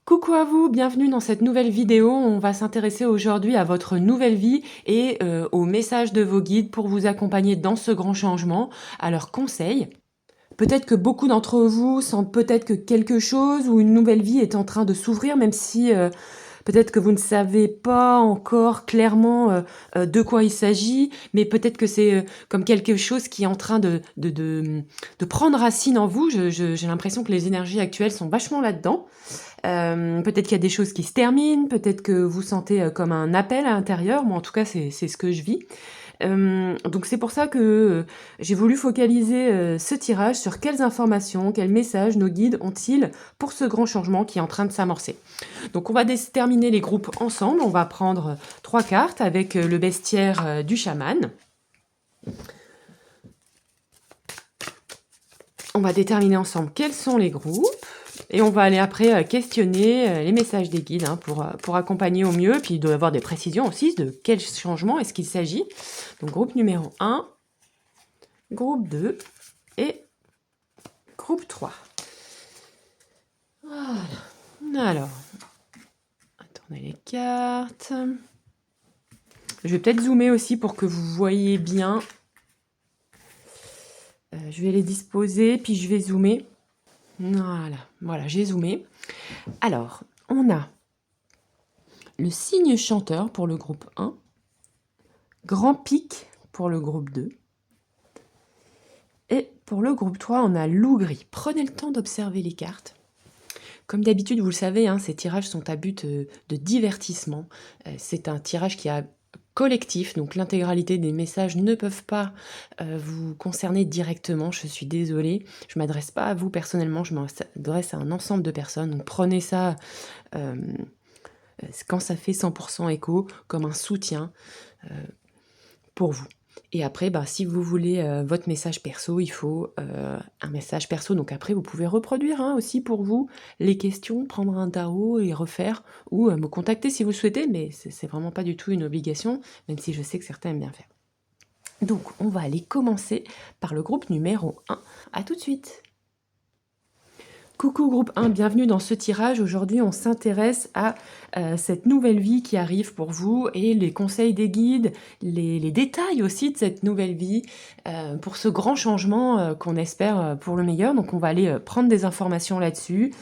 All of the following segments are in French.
Coucou à vous, bienvenue dans cette nouvelle vidéo. On va s'intéresser aujourd'hui à votre nouvelle vie et aux messages de vos guides pour vous accompagner dans ce grand changement, à leurs conseils. Peut-être que beaucoup d'entre vous sentent peut-être que quelque chose ou une nouvelle vie est en train de s'ouvrir, même si peut-être que vous ne savez pas encore clairement de quoi il s'agit, mais peut-être que c'est comme quelque chose qui est en train de prendre racine en vous. J'ai l'impression que les énergies actuelles sont vachement là-dedans. Peut-être qu'il y a des choses qui se terminent, peut-être que vous sentez comme un appel à l'intérieur. Moi, en tout cas, c'est ce que je vis. Donc c'est pour ça que j'ai voulu focaliser ce tirage sur quelles informations, quels messages nos guides ont-ils pour ce grand changement qui est en train de s'amorcer. Donc on va déterminer les groupes ensemble. On va prendre 3 cartes avec le bestiaire du chaman. On va déterminer ensemble quels sont les groupes. Et on va aller après questionner les messages des guides pour accompagner au mieux. Puis il doit y avoir des précisions aussi de quel changement est-ce qu'il s'agit. Donc groupe numéro 1, groupe 2 et groupe 3. Voilà. Alors, attendez les cartes. Je vais peut-être zoomer aussi pour que vous voyez bien. Je vais les disposer, puis je vais zoomer. Voilà, j'ai zoomé. Alors, on a le signe chanteur pour le groupe 1, grand pic pour le groupe 2, et pour le groupe 3, on a loup gris. Prenez le temps d'observer les cartes. Comme d'habitude, vous le savez, ces tirages sont à but de divertissement. C'est un tirage qui a collectif, donc l'intégralité des messages ne peuvent pas vous concerner directement, je suis désolée. Je ne m'adresse pas à vous personnellement, je m'adresse à un ensemble de personnes. Donc prenez ça quand ça fait 100% écho, comme un soutien pour vous. Et après, si vous voulez votre message perso, il faut un message perso. Donc après, vous pouvez reproduire aussi pour vous les questions, prendre un tarot et refaire, ou me contacter si vous le souhaitez, mais c'est vraiment pas du tout une obligation, même si je sais que certains aiment bien faire. Donc, on va aller commencer par le groupe numéro 1. À tout de suite. Coucou groupe 1, bienvenue dans ce tirage. Aujourd'hui, on s'intéresse à cette nouvelle vie qui arrive pour vous et les conseils des guides, les détails aussi de cette nouvelle vie pour ce grand changement qu'on espère pour le meilleur. Donc on va aller prendre des informations là-dessus,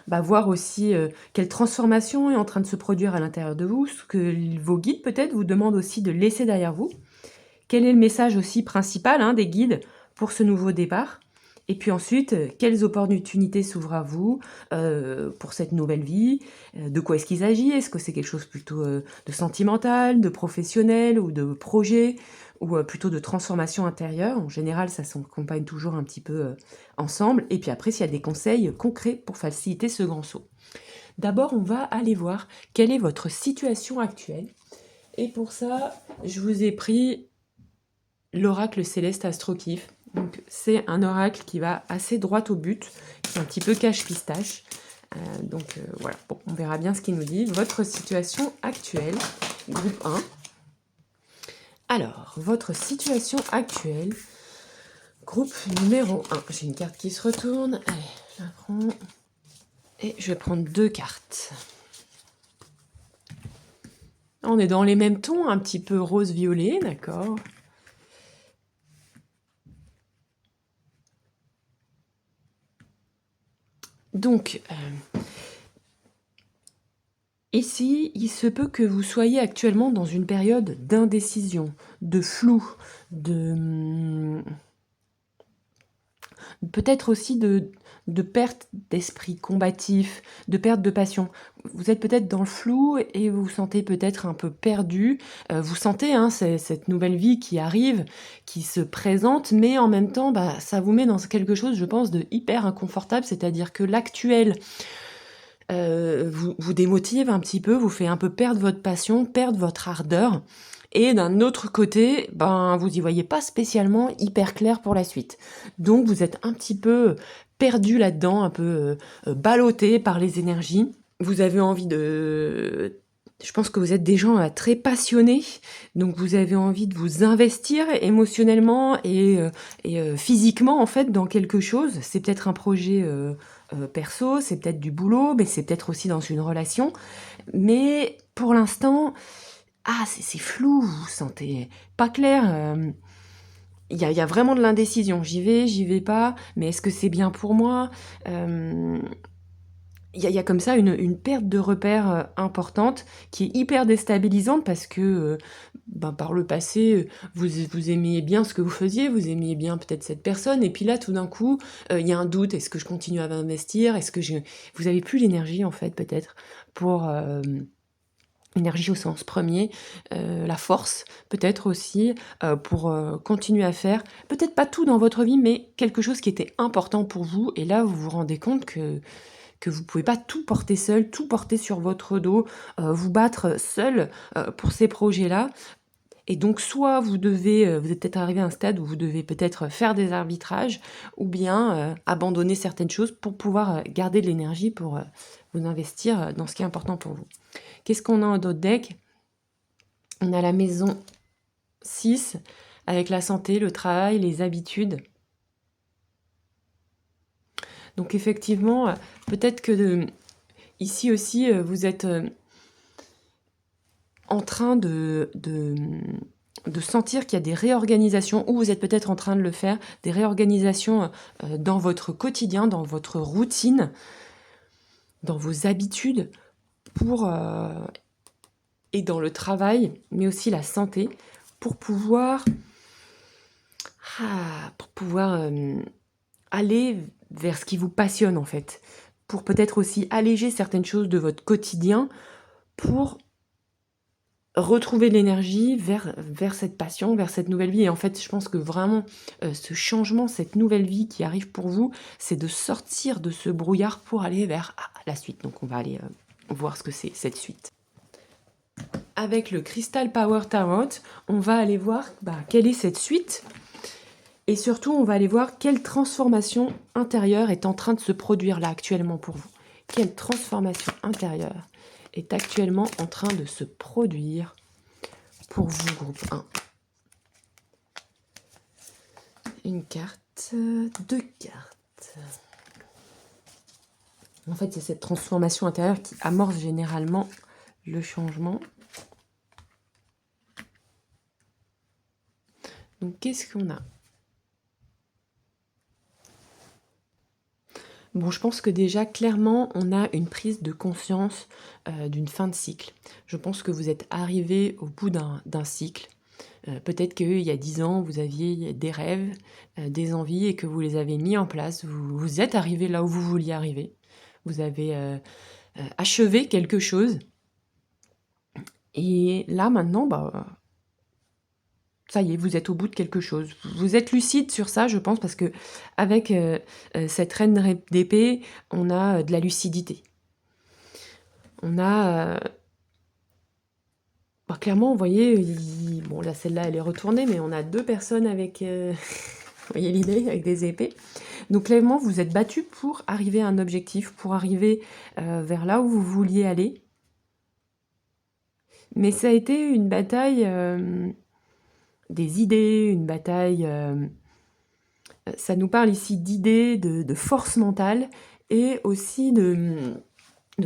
voir aussi quelle transformation est en train de se produire à l'intérieur de vous, ce que vos guides peut-être vous demandent aussi de laisser derrière vous. Quel est le message aussi principal des guides pour ce nouveau départ ? Et puis ensuite, quelles opportunités s'ouvrent à vous pour cette nouvelle vie? De quoi est-ce qu'il s'agit? Est-ce que c'est quelque chose plutôt de sentimental, de professionnel ou de projet, ou plutôt de transformation intérieure? En général, ça s'accompagne toujours un petit peu ensemble. Et puis après, s'il y a des conseils concrets pour faciliter ce grand saut. D'abord, on va aller voir quelle est votre situation actuelle. Et pour ça, je vous ai pris l'oracle céleste Astrokif. Donc c'est un oracle qui va assez droit au but, qui est un petit peu cache-pistache. Voilà, bon, on verra bien ce qu'il nous dit. Votre situation actuelle, groupe 1. Alors, votre situation actuelle, groupe numéro 1. J'ai une carte qui se retourne. Allez, je la prends. Et je vais prendre 2 cartes. On est dans les mêmes tons, un petit peu rose-violet, d'accord. Donc, ici, il se peut que vous soyez actuellement dans une période d'indécision, de flou, peut-être aussi de perte d'esprit combatif, de perte de passion. Vous êtes peut-être dans le flou et vous vous sentez peut-être un peu perdu. Vous sentez cette nouvelle vie qui arrive, qui se présente, mais en même temps, ça vous met dans quelque chose, je pense, de hyper inconfortable, c'est-à-dire que l'actuel vous démotive un petit peu, vous fait un peu perdre votre passion, perdre votre ardeur. Et d'un autre côté, vous y voyez pas spécialement hyper clair pour la suite. Donc vous êtes un petit peu perdu là-dedans, un peu ballotté par les énergies. Vous avez envie de... Je pense que vous êtes des gens très passionnés, donc vous avez envie de vous investir émotionnellement et physiquement en fait dans quelque chose. C'est peut-être un projet perso, c'est peut-être du boulot, mais c'est peut-être aussi dans une relation. Mais pour l'instant, c'est flou, vous vous sentez pas clair. Il y a vraiment de l'indécision. J'y vais pas, mais est-ce que c'est bien pour moi? Euh, il y a comme ça une perte de repères importante qui est hyper déstabilisante parce que par le passé, vous aimiez bien ce que vous faisiez, vous aimiez bien peut-être cette personne, et puis là, tout d'un coup, il y a un doute, est-ce que je continue à investir? Vous avez plus l'énergie, en fait, peut-être, pour... énergie au sens premier, la force peut-être aussi, pour continuer à faire, peut-être pas tout dans votre vie, mais quelque chose qui était important pour vous, et là, vous vous rendez compte que vous pouvez pas tout porter seul, tout porter sur votre dos, vous battre seul pour ces projets-là. Et donc, soit vous êtes peut-être arrivé à un stade où vous devez peut-être faire des arbitrages, ou bien abandonner certaines choses pour pouvoir garder de l'énergie pour vous investir dans ce qui est important pour vous. Qu'est-ce qu'on a en d'autres deck? On a la maison 6 avec la santé, le travail, les habitudes. Donc effectivement, peut-être que ici aussi, vous êtes en train de sentir qu'il y a des réorganisations, ou vous êtes peut-être en train de le faire, des réorganisations dans votre quotidien, dans votre routine, dans vos habitudes, et dans le travail, mais aussi la santé, pour pouvoir, aller vers ce qui vous passionne en fait, pour peut-être aussi alléger certaines choses de votre quotidien, pour retrouver de l'énergie vers cette passion, vers cette nouvelle vie. Et en fait, je pense que vraiment, ce changement, cette nouvelle vie qui arrive pour vous, c'est de sortir de ce brouillard pour aller vers la suite. Donc on va aller voir ce que c'est cette suite. Avec le Crystal Power Tarot, on va aller voir quelle est cette suite. Et surtout, on va aller voir quelle transformation intérieure est en train de se produire là actuellement pour vous. Quelle transformation intérieure est actuellement en train de se produire pour vous, groupe 1. Une carte, 2 cartes. En fait, c'est cette transformation intérieure qui amorce généralement le changement. Donc, qu'est-ce qu'on a? Bon, je pense que déjà, clairement, on a une prise de conscience d'une fin de cycle. Je pense que vous êtes arrivé au bout d'un cycle. Peut-être qu'il y a 10 ans, vous aviez des rêves, des envies, et que vous les avez mis en place. Vous êtes arrivé là où vous vouliez arriver. Vous avez achevé quelque chose. Et là, maintenant, ça y est, vous êtes au bout de quelque chose. Vous êtes lucide sur ça, je pense, parce que avec cette reine d'épée, on a de la lucidité. On a... clairement, vous voyez, bon là, celle-là, elle est retournée, mais on a 2 personnes avec... vous voyez l'idée, avec des épées. Donc clairement, vous êtes battu pour arriver à un objectif, pour arriver vers là où vous vouliez aller. Mais ça a été une bataille... des idées, une bataille... ça nous parle ici d'idées, de force mentale, et aussi de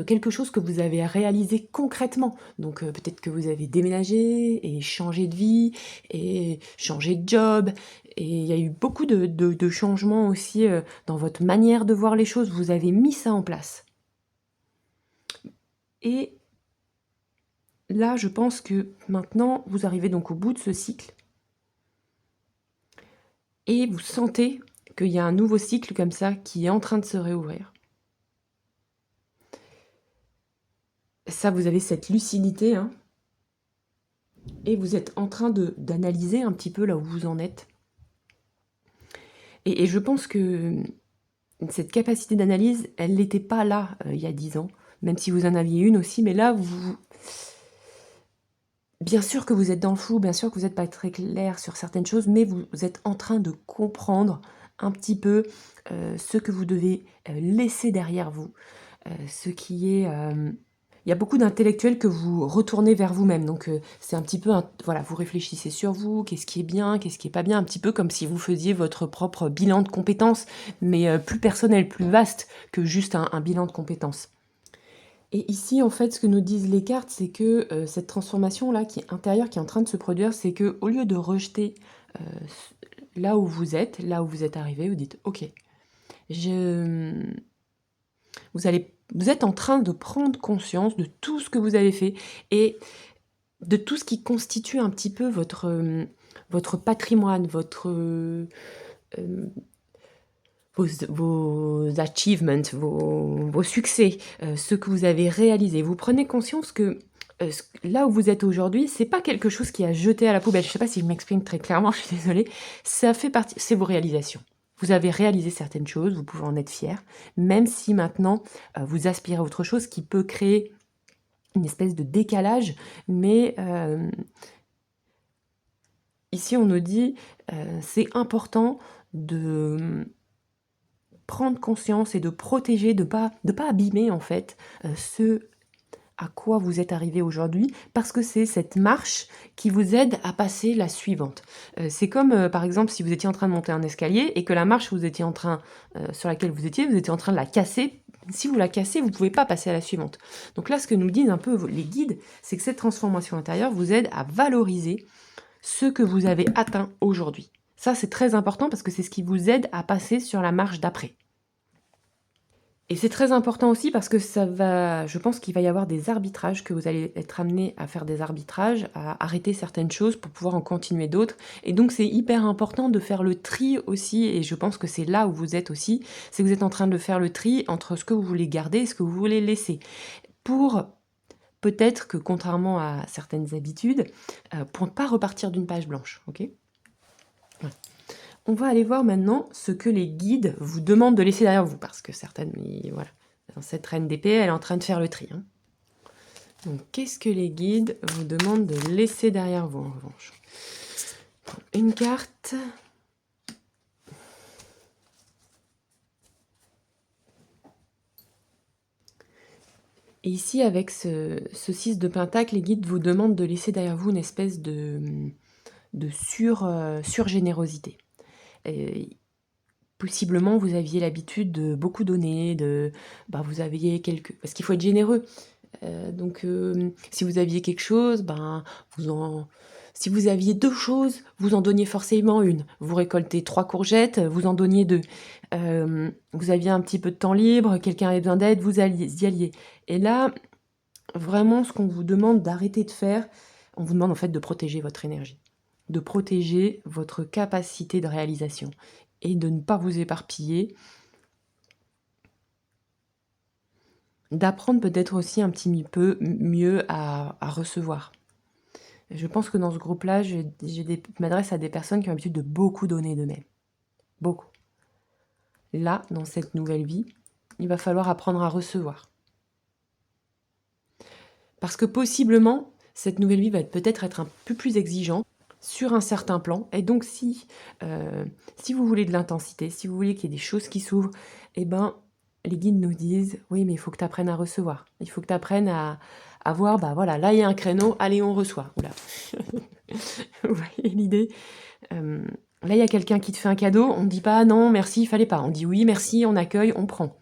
quelque chose que vous avez réalisé concrètement. Donc peut-être que vous avez déménagé, et changé de vie, et changé de job, et il y a eu beaucoup de changements aussi dans votre manière de voir les choses. Vous avez mis ça en place. Et là, je pense que maintenant, vous arrivez donc au bout de ce cycle. Et vous sentez qu'il y a un nouveau cycle comme ça qui est en train de se réouvrir. Ça, vous avez cette lucidité, hein, et vous êtes en train d'analyser un petit peu là où vous en êtes. Et je pense que cette capacité d'analyse, elle n'était pas là il y a 10 ans, même si vous en aviez une aussi, mais là, bien sûr que vous êtes dans le flou, bien sûr que vous n'êtes pas très clair sur certaines choses, mais vous êtes en train de comprendre un petit peu ce que vous devez laisser derrière vous, ce qui est il y a beaucoup d'intellectuels que vous retournez vers vous-même. Donc, c'est un petit peu, voilà, vous réfléchissez sur vous, qu'est-ce qui est bien, qu'est-ce qui est pas bien, un petit peu comme si vous faisiez votre propre bilan de compétences, mais plus personnel, plus vaste que juste un bilan de compétences. Et ici, en fait, ce que nous disent les cartes, c'est que cette transformation-là, qui est intérieure, qui est en train de se produire, c'est que au lieu de rejeter euh, là où vous êtes arrivé, vous dites, ok, je, vous êtes en train de prendre conscience de tout ce que vous avez fait et de tout ce qui constitue un petit peu votre patrimoine, vos achievements, vos succès, ce que vous avez réalisé. Vous prenez conscience que là où vous êtes aujourd'hui, c'est pas quelque chose qui a jeté à la poubelle. Je sais pas si je m'exprime très clairement, je suis désolée. Ça fait partie, c'est vos réalisations. Vous avez réalisé certaines choses, vous pouvez en être fier, même si maintenant vous aspirez à autre chose qui peut créer une espèce de décalage, mais ici on nous dit c'est important de prendre conscience et de protéger, de pas abîmer en fait ce à quoi vous êtes arrivé aujourd'hui, parce que c'est cette marche qui vous aide à passer la suivante. C'est comme, par exemple, si vous étiez en train de monter un escalier et que la marche vous étiez en train, sur laquelle vous étiez en train de la casser. Si vous la cassez, vous ne pouvez pas passer à la suivante. Donc là, ce que nous disent un peu les guides, c'est que cette transformation intérieure vous aide à valoriser ce que vous avez atteint aujourd'hui. Ça, c'est très important parce que c'est ce qui vous aide à passer sur la marche d'après. Et c'est très important aussi parce que je pense qu'il va y avoir des arbitrages, que vous allez être amené à faire des arbitrages, à arrêter certaines choses pour pouvoir en continuer d'autres. Et donc c'est hyper important de faire le tri aussi, et je pense que c'est là où vous êtes aussi, c'est que vous êtes en train de faire le tri entre ce que vous voulez garder et ce que vous voulez laisser. Pour peut-être que contrairement à certaines habitudes, pour ne pas repartir d'une page blanche, ok ? Voilà. On va aller voir maintenant ce que les guides vous demandent de laisser derrière vous, parce que certaines, voilà, cette reine d'épée, elle est en train de faire le tri. Hein. Donc, qu'est-ce que les guides vous demandent de laisser derrière vous, en revanche? Une carte. Et ici, avec ce 6 de pentacle, les guides vous demandent de laisser derrière vous une espèce de surgénérosité. Possiblement, vous aviez l'habitude de beaucoup donner, vous aviez parce qu'il faut être généreux. Donc, si vous aviez quelque chose, si vous aviez 2 choses, vous en donniez forcément une. Vous récoltez 3 courgettes, vous en donniez 2. Vous aviez un petit peu de temps libre, quelqu'un avait besoin d'aide, vous y alliez. Et là, vraiment, ce qu'on vous demande d'arrêter de faire, on vous demande en fait de protéger votre énergie, de protéger votre capacité de réalisation et de ne pas vous éparpiller, d'apprendre peut-être aussi un petit peu mieux à recevoir. Je pense que dans ce groupe-là, je m'adresse à des personnes qui ont l'habitude de beaucoup donner d'eux-mêmes. Beaucoup. Là, dans cette nouvelle vie, il va falloir apprendre à recevoir. Parce que possiblement, cette nouvelle vie va peut-être être un peu plus exigeante sur un certain plan. Et donc, si vous voulez de l'intensité, si vous voulez qu'il y ait des choses qui s'ouvrent, les guides nous disent, oui, mais il faut que tu apprennes à recevoir. Il faut que tu apprennes à voir, voilà, là, il y a un créneau, allez, on reçoit. Oula. Vous voyez l'idée? Là, il y a quelqu'un qui te fait un cadeau, on ne dit pas non, merci, il fallait pas. On dit oui, merci, on accueille, on prend.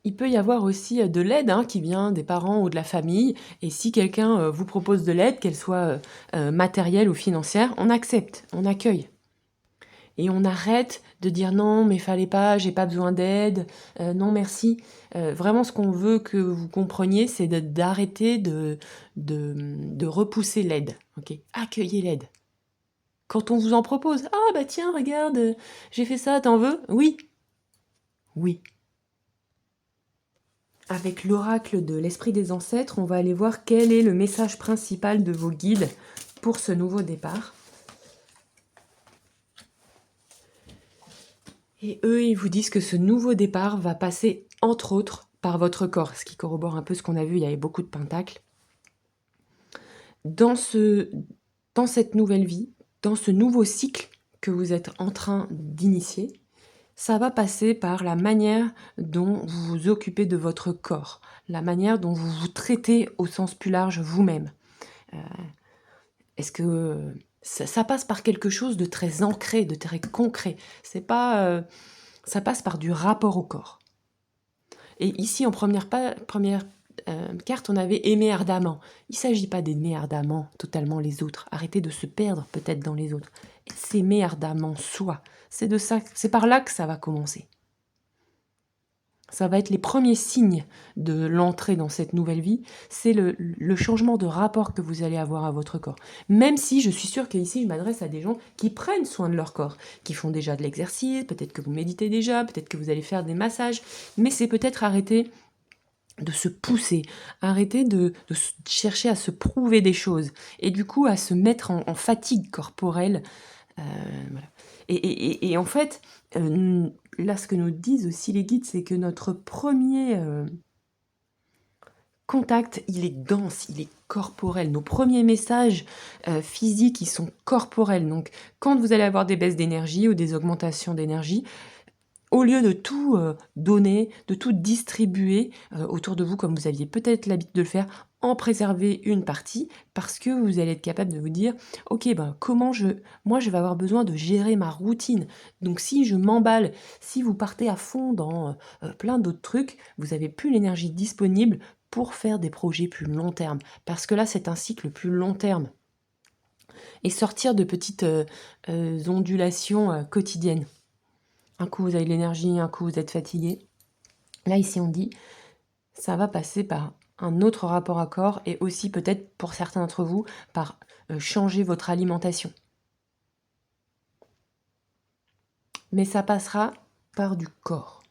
Il peut y avoir aussi de l'aide qui vient des parents ou de la famille. Et si quelqu'un vous propose de l'aide, qu'elle soit matérielle ou financière, on accepte, on accueille. Et on arrête de dire non, mais fallait pas, j'ai pas besoin d'aide, non merci. Vraiment, ce qu'on veut que vous compreniez, c'est d'arrêter de repousser l'aide. Okay, accueillez l'aide. Quand on vous en propose, ah bah tiens, regarde, j'ai fait ça, t'en veux? Oui. Oui. Avec l'oracle de l'esprit des ancêtres, on va aller voir quel est le message principal de vos guides pour ce nouveau départ. Et eux, ils vous disent que ce nouveau départ va passer, entre autres, par votre corps, ce qui corrobore un peu ce qu'on a vu, il y avait beaucoup de pentacles. Dans cette nouvelle vie, dans ce nouveau cycle que vous êtes en train d'initier, Ça va passer par la manière dont vous vous occupez de votre corps, la manière dont vous vous traitez au sens plus large vous-même. Heu, est-ce que, ça passe par quelque chose de très ancré, de très concret. C'est pas, ça passe par du rapport au corps. Et ici, en première carte, on avait aimer ardemment. Il ne s'agit pas d'aimer ardemment totalement les autres. Arrêtez de se perdre peut-être dans les autres. S'aimer ardemment soi. C'est par là que ça va commencer. Ça va être les premiers signes de l'entrée dans cette nouvelle vie, c'est le changement de rapport que vous allez avoir à votre corps. Même si je suis sûre qu'ici, je m'adresse à des gens qui prennent soin de leur corps, qui font déjà de l'exercice, peut-être que vous méditez déjà, peut-être que vous allez faire des massages, mais c'est peut-être arrêter de se pousser, arrêter de chercher à se prouver des choses, et du coup à se mettre en fatigue corporelle. Voilà. Et en fait, là, ce que nous disent aussi les guides, c'est que notre premier contact, il est dense, il est corporel. Nos premiers messages physiques, ils sont corporels. Donc, quand vous allez avoir des baisses d'énergie ou des augmentations d'énergie, au lieu de tout donner, de tout distribuer autour de vous, comme vous aviez peut-être l'habitude de le faire, en préserver une partie, parce que vous allez être capable de vous dire, ok, ben moi je vais avoir besoin de gérer ma routine. Donc si je m'emballe, si vous partez à fond dans plein d'autres trucs, vous n'avez plus l'énergie disponible pour faire des projets plus long terme, parce que là c'est un cycle plus long terme. Et sortir de petites ondulations quotidiennes. Un coup, vous avez de l'énergie, un coup, vous êtes fatigué. Là, ici, on dit, ça va passer par un autre rapport à corps et aussi peut-être pour certains d'entre vous, par changer votre alimentation. Mais ça passera par du corps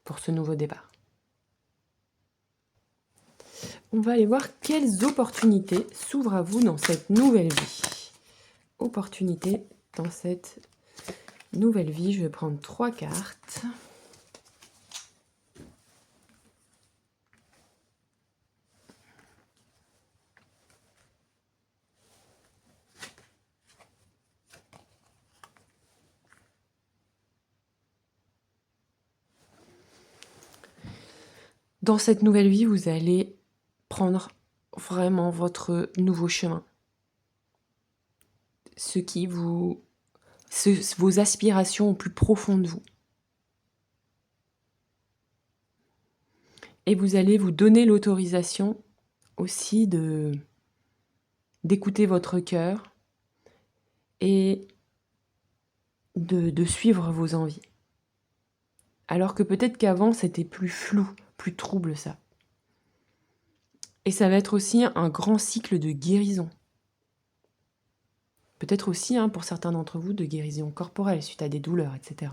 pour ce nouveau départ. On va aller voir quelles opportunités s'ouvrent à vous dans cette nouvelle vie. Opportunités dans cette nouvelle vie. Je vais prendre 3 cartes. Dans cette nouvelle vie, vous allez prendre vraiment votre nouveau chemin. Vos aspirations au plus profond de vous. Et vous allez vous donner l'autorisation aussi d'écouter votre cœur et de suivre vos envies. Alors que peut-être qu'avant, c'était plus flou, plus trouble ça. Et ça va être aussi un grand cycle de guérison. Peut-être aussi, pour certains d'entre vous, de guérison corporelle suite à des douleurs, etc.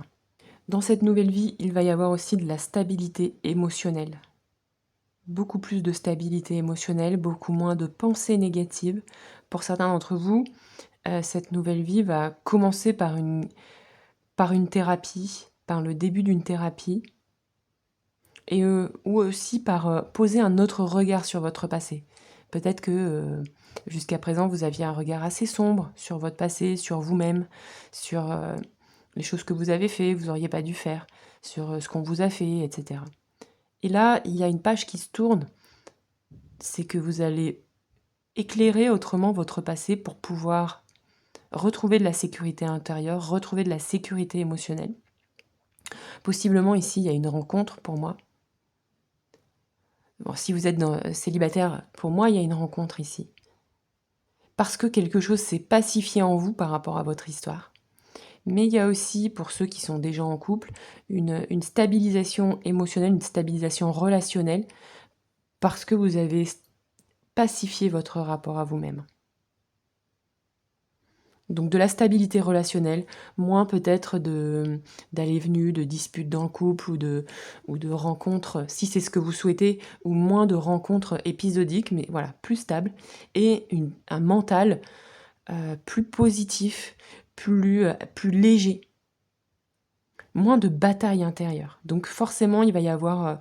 Dans cette nouvelle vie, il va y avoir aussi de la stabilité émotionnelle. Beaucoup plus de stabilité émotionnelle, beaucoup moins de pensées négatives. Pour certains d'entre vous, cette nouvelle vie va commencer par une thérapie, par le début d'une thérapie, et ou aussi par poser un autre regard sur votre passé. Peut-être que jusqu'à présent, vous aviez un regard assez sombre sur votre passé, sur vous-même, sur les choses que vous avez fait, vous n'auriez pas dû faire, sur ce qu'on vous a fait, etc. Et là, il y a une page qui se tourne, c'est que vous allez éclairer autrement votre passé pour pouvoir retrouver de la sécurité intérieure, retrouver de la sécurité émotionnelle. Possiblement ici, il y a une rencontre pour moi. Bon, si vous êtes célibataire, pour moi, il y a une rencontre ici. Parce que quelque chose s'est pacifié en vous par rapport à votre histoire. Mais il y a aussi, pour ceux qui sont déjà en couple, une stabilisation émotionnelle, une stabilisation relationnelle, parce que vous avez pacifié votre rapport à vous-même. Donc de la stabilité relationnelle, moins peut-être d'allées-venues, de disputes dans le couple ou de rencontres, si c'est ce que vous souhaitez, ou moins de rencontres épisodiques, mais voilà, plus stable, et un mental plus positif, plus léger, moins de bataille intérieure. Donc forcément, il va y avoir...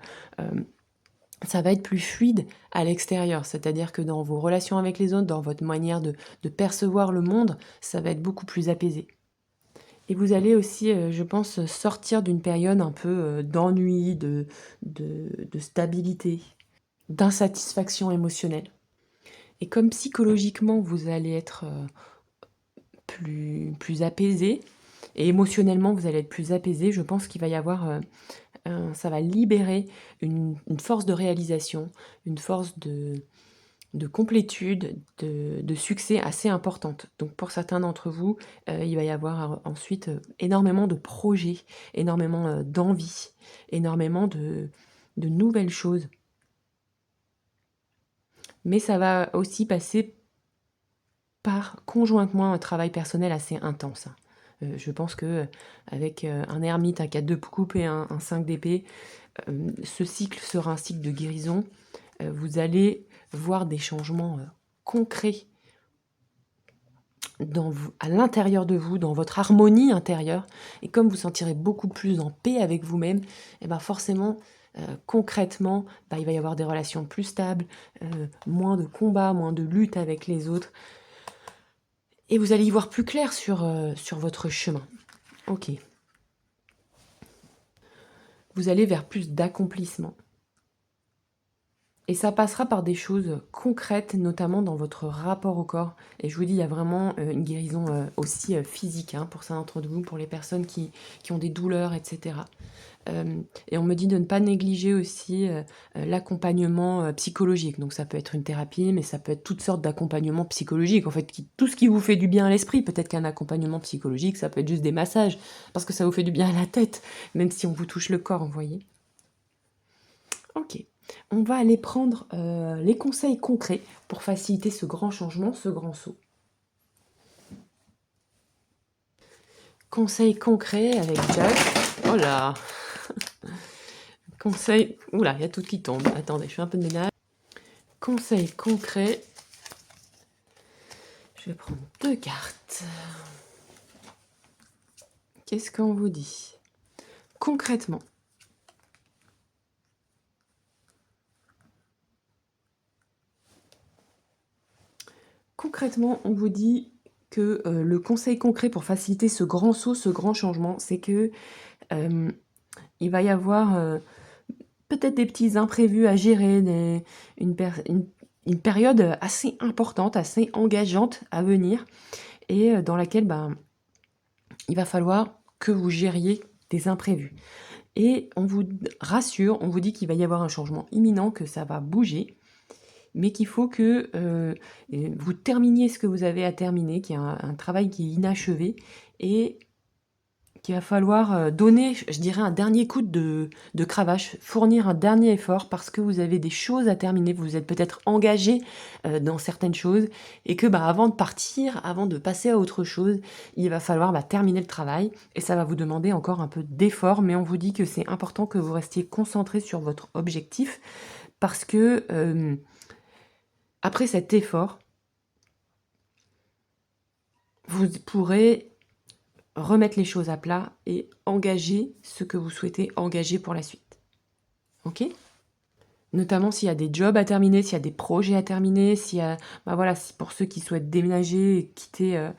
ça va être plus fluide à l'extérieur, c'est-à-dire que dans vos relations avec les autres, dans votre manière de percevoir le monde, ça va être beaucoup plus apaisé. Et vous allez aussi, je pense, sortir d'une période un peu, d'ennui, de stabilité, d'insatisfaction émotionnelle. Et comme psychologiquement, vous allez être, plus apaisé et émotionnellement, vous allez être plus apaisé, je pense qu'il va y avoir, ça va libérer une force de réalisation, une force de complétude, de succès assez importante. Donc pour certains d'entre vous, il va y avoir ensuite, énormément de projets, énormément, d'envie, énormément de nouvelles choses. Mais ça va aussi passer par conjointement un travail personnel assez intense, hein. Je pense que, avec, un ermite, un 4 de coupe et un 5 d'épée, ce cycle sera un cycle de guérison. Vous allez voir des changements, concrets à l'intérieur de vous, dans votre harmonie intérieure. Et comme vous sentirez beaucoup plus en paix avec vous-même, et ben forcément, concrètement, bah, il va y avoir des relations plus stables, moins de combats, moins de luttes avec les autres. Et vous allez y voir plus clair sur votre chemin. Ok. Vous allez vers plus d'accomplissement. Et ça passera par des choses concrètes, notamment dans votre rapport au corps. Et je vous dis, il y a vraiment une guérison aussi physique, hein, pour certains d'entre vous, pour les personnes qui ont des douleurs, etc. Et on me dit de ne pas négliger aussi l'accompagnement psychologique. Donc ça peut être une thérapie, mais ça peut être toutes sortes d'accompagnements psychologiques. En fait, tout ce qui vous fait du bien à l'esprit. Peut-être qu'un accompagnement psychologique, ça peut être juste des massages, parce que ça vous fait du bien à la tête, même si on vous touche le corps, vous voyez. Ok. On va aller prendre les conseils concrets pour faciliter ce grand changement, ce grand saut. Conseils concrets avec Jack. Oh là. Conseils... Oula, il y a tout qui tombe. Attendez, je fais un peu de ménage. Conseils concrets. Je vais prendre 2 cartes. Qu'est-ce qu'on vous dit? Concrètement. Concrètement, on vous dit que le conseil concret pour faciliter ce grand saut, ce grand changement, c'est que il va y avoir peut-être des petits imprévus à gérer, une période assez importante, assez engageante à venir, et dans laquelle il va falloir que vous gériez des imprévus. Et on vous rassure, on vous dit qu'il va y avoir un changement imminent, que ça va bouger, mais qu'il faut que vous terminiez ce que vous avez à terminer, qu'il y a un travail qui est inachevé, et qu'il va falloir donner, je dirais, un dernier coup de cravache, fournir un dernier effort parce que vous avez des choses à terminer, vous êtes peut-être engagé dans certaines choses et que avant de partir, avant de passer à autre chose, il va falloir terminer le travail et ça va vous demander encore un peu d'effort, mais on vous dit que c'est important que vous restiez concentré sur votre objectif parce que après cet effort, vous pourrez remettre les choses à plat et engager ce que vous souhaitez engager pour la suite. Ok ? Notamment s'il y a des jobs à terminer, s'il y a des projets à terminer, s'il y a, pour ceux qui souhaitent déménager et quitter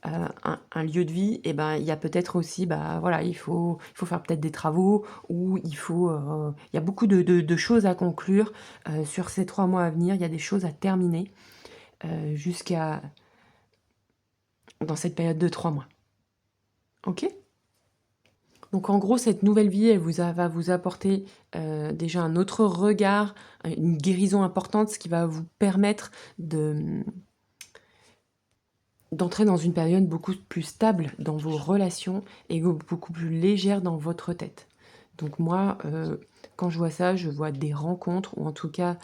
un lieu de vie, et il y a peut-être aussi, il faut faire peut-être des travaux ou il y a beaucoup de choses à conclure sur ces 3 mois à venir. Il y a des choses à terminer jusqu'à dans cette période de 3 mois. Ok ? Donc en gros, cette nouvelle vie, va vous apporter déjà un autre regard, une guérison importante, ce qui va vous permettre d'entrer dans une période beaucoup plus stable dans vos relations et beaucoup plus légère dans votre tête. Donc moi, quand je vois ça, je vois des rencontres, ou en tout cas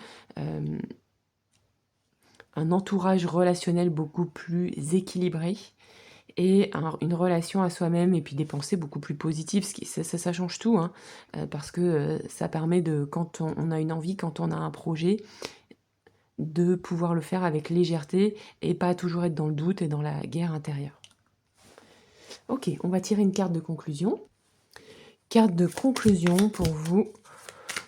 un entourage relationnel beaucoup plus équilibré, et une relation à soi-même et puis des pensées beaucoup plus positives, ça change tout, hein, parce que ça permet quand on a une envie, quand on a un projet, de pouvoir le faire avec légèreté et pas toujours être dans le doute et dans la guerre intérieure. Ok, on va tirer une carte de conclusion. Carte de conclusion pour vous,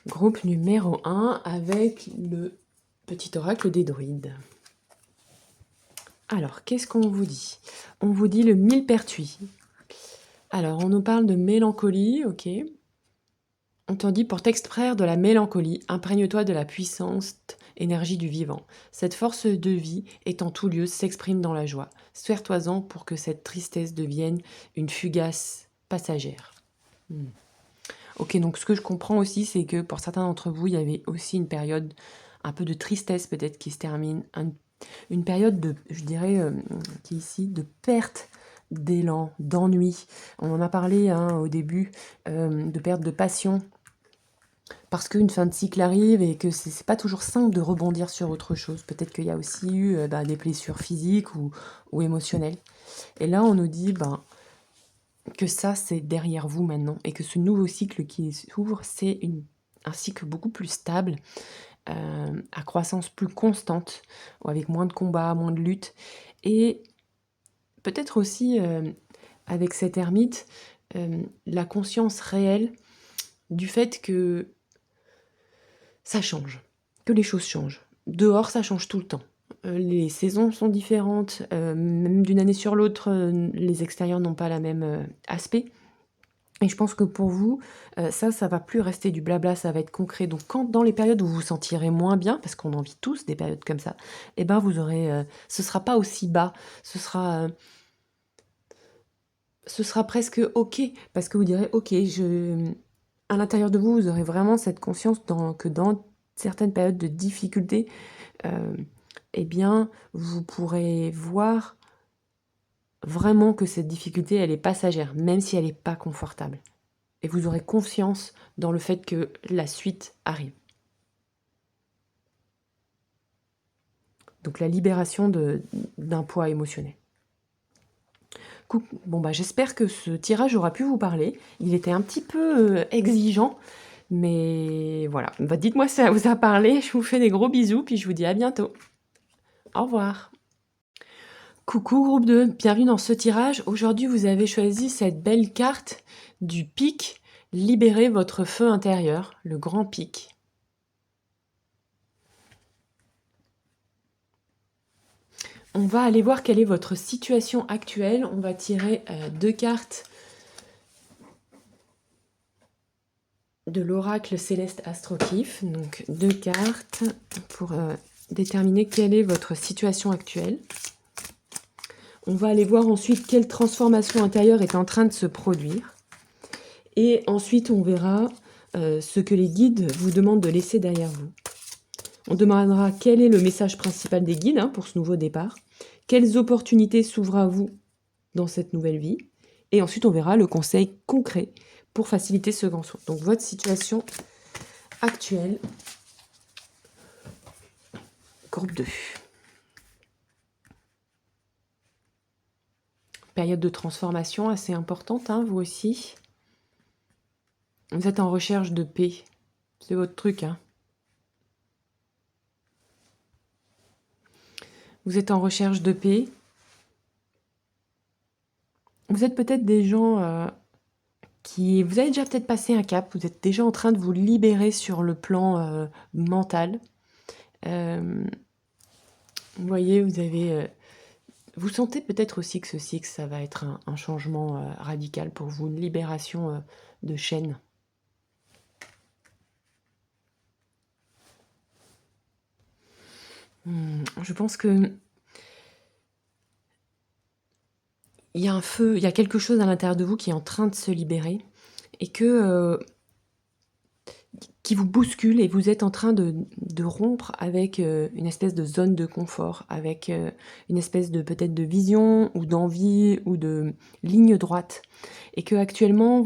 groupe numéro 1, avec le petit oracle des druides. Alors, qu'est-ce qu'on vous dit? On vous dit le millepertuis. Alors, on nous parle de mélancolie, ok. On t'en dit pour t'extraire de la mélancolie, imprègne-toi de la puissante énergie du vivant. Cette force de vie est en tout lieu, s'exprime dans la joie. Serre-toi-en pour que cette tristesse devienne une fugace passagère. Hmm. Ok, donc ce que je comprends aussi, c'est que pour certains d'entre vous, il y avait aussi une période un peu de tristesse peut-être qui se termine, une période de, je dirais, qui est ici, de perte d'élan, d'ennui. On en a parlé hein, au début, de perte de passion, parce qu'une fin de cycle arrive et que c'est pas toujours simple de rebondir sur autre chose. Peut-être qu'il y a aussi eu des blessures physiques ou émotionnelles. Et là, on nous dit que ça, c'est derrière vous maintenant, et que ce nouveau cycle qui s'ouvre, c'est un cycle beaucoup plus stable, à croissance plus constante, avec moins de combats, moins de luttes, et peut-être aussi, avec cette ermite, la conscience réelle du fait que ça change, que les choses changent. Dehors, ça change tout le temps. Les saisons sont différentes, même d'une année sur l'autre, les extérieurs n'ont pas la même aspect. Et je pense que pour vous, ça va plus rester du blabla, ça va être concret. Donc quand dans les périodes où vous vous sentirez moins bien, parce qu'on en vit tous des périodes comme ça, eh ben vous aurez, ce sera pas aussi bas, ce sera presque OK, parce que vous direz: «OK, à l'intérieur de vous, vous aurez vraiment cette conscience que dans certaines périodes de difficulté, eh bien, vous pourrez voir vraiment que cette difficulté, elle est passagère, même si elle est pas confortable. Et vous aurez confiance dans le fait que la suite arrive. Donc la libération d'un poids émotionnel. Bon bah j'espère que ce tirage aura pu vous parler. Il était un petit peu exigeant, mais voilà. Bah, dites-moi si ça vous a parlé. Je vous fais des gros bisous, puis je vous dis à bientôt. Au revoir. Coucou groupe 2, bienvenue dans ce tirage. Aujourd'hui, vous avez choisi cette belle carte du pic. Libérez votre feu intérieur, le grand pic. On va aller voir quelle est votre situation actuelle. On va tirer 2 cartes de l'oracle céleste astroclif. Donc 2 cartes pour déterminer quelle est votre situation actuelle. On va aller voir ensuite quelle transformation intérieure est en train de se produire. Et ensuite, on verra ce que les guides vous demandent de laisser derrière vous. On demandera quel est le message principal des guides pour ce nouveau départ. Quelles opportunités s'ouvrent à vous dans cette nouvelle vie. Et ensuite, on verra le conseil concret pour faciliter ce grand saut. Donc, votre situation actuelle, groupe 2. Période de transformation assez importante, vous aussi. Vous êtes en recherche de paix. C'est votre truc, Vous êtes en recherche de paix. Vous êtes peut-être des gens vous avez déjà peut-être passé un cap, vous êtes déjà en train de vous libérer sur le plan mental. Vous voyez, vous sentez peut-être aussi que ce cycle, ça va être un changement radical pour vous, une libération de chaînes. Je pense que il y a un feu, il y a quelque chose à l'intérieur de vous qui est en train de se libérer et qui vous bouscule et vous êtes en train de rompre avec une espèce de zone de confort, avec une espèce de peut-être de vision ou d'envie ou de ligne droite. Et que actuellement,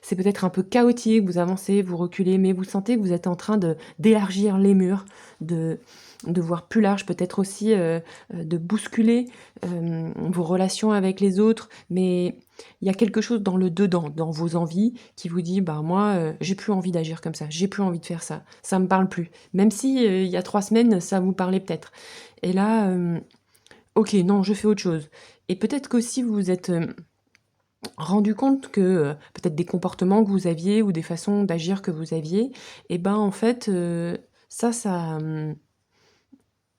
c'est peut-être un peu chaotique, vous avancez, vous reculez, mais vous sentez que vous êtes en train d'élargir les murs, de voir plus large, peut-être aussi de bousculer vos relations avec les autres, mais il y a quelque chose dans le dedans, dans vos envies, qui vous dit, moi, j'ai plus envie d'agir comme ça, j'ai plus envie de faire ça, ça me parle plus. Même si il y a 3 semaines, ça vous parlait peut-être. Et là, ok, non, je fais autre chose. Et peut-être qu'aussi vous vous êtes rendu compte que peut-être des comportements que vous aviez ou des façons d'agir que vous aviez, et en fait, ça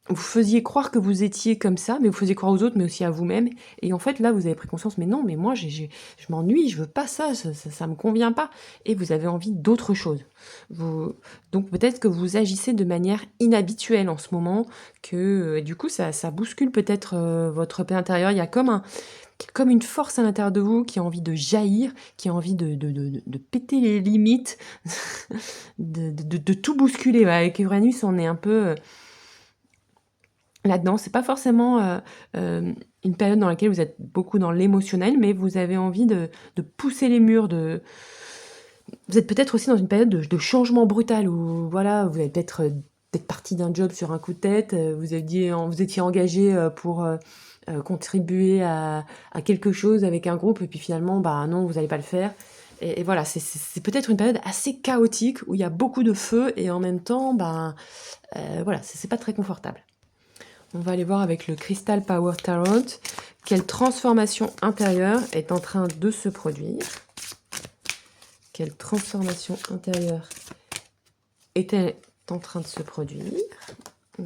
vous faisiez croire que vous étiez comme ça, mais vous faisiez croire aux autres, mais aussi à vous-même. Et en fait, là, vous avez pris conscience, mais non, mais moi, je m'ennuie, je veux pas ça, ça me convient pas. Et vous avez envie d'autre chose. Donc peut-être que vous agissez de manière inhabituelle en ce moment, que du coup, ça bouscule peut-être votre paix intérieure. Il y a comme une force à l'intérieur de vous qui a envie de jaillir, qui a envie de péter les limites, de tout bousculer. Ouais, avec Uranus, on est un peu là-dedans. C'est pas forcément une période dans laquelle vous êtes beaucoup dans l'émotionnel, mais vous avez envie de pousser les murs. Vous êtes peut-être aussi dans une période de changement brutal où voilà, vous avez peut-être parti d'un job sur un coup de tête, vous étiez engagé pour contribuer à quelque chose avec un groupe, et puis finalement, bah non, vous n'allez pas le faire. Et voilà, c'est peut-être une période assez chaotique où il y a beaucoup de feu et en même temps, bah, voilà, c'est pas très confortable. On va aller voir avec le Crystal Power Tarot quelle transformation intérieure est en train de se produire. Quelle transformation intérieure est-elle en train de se produire?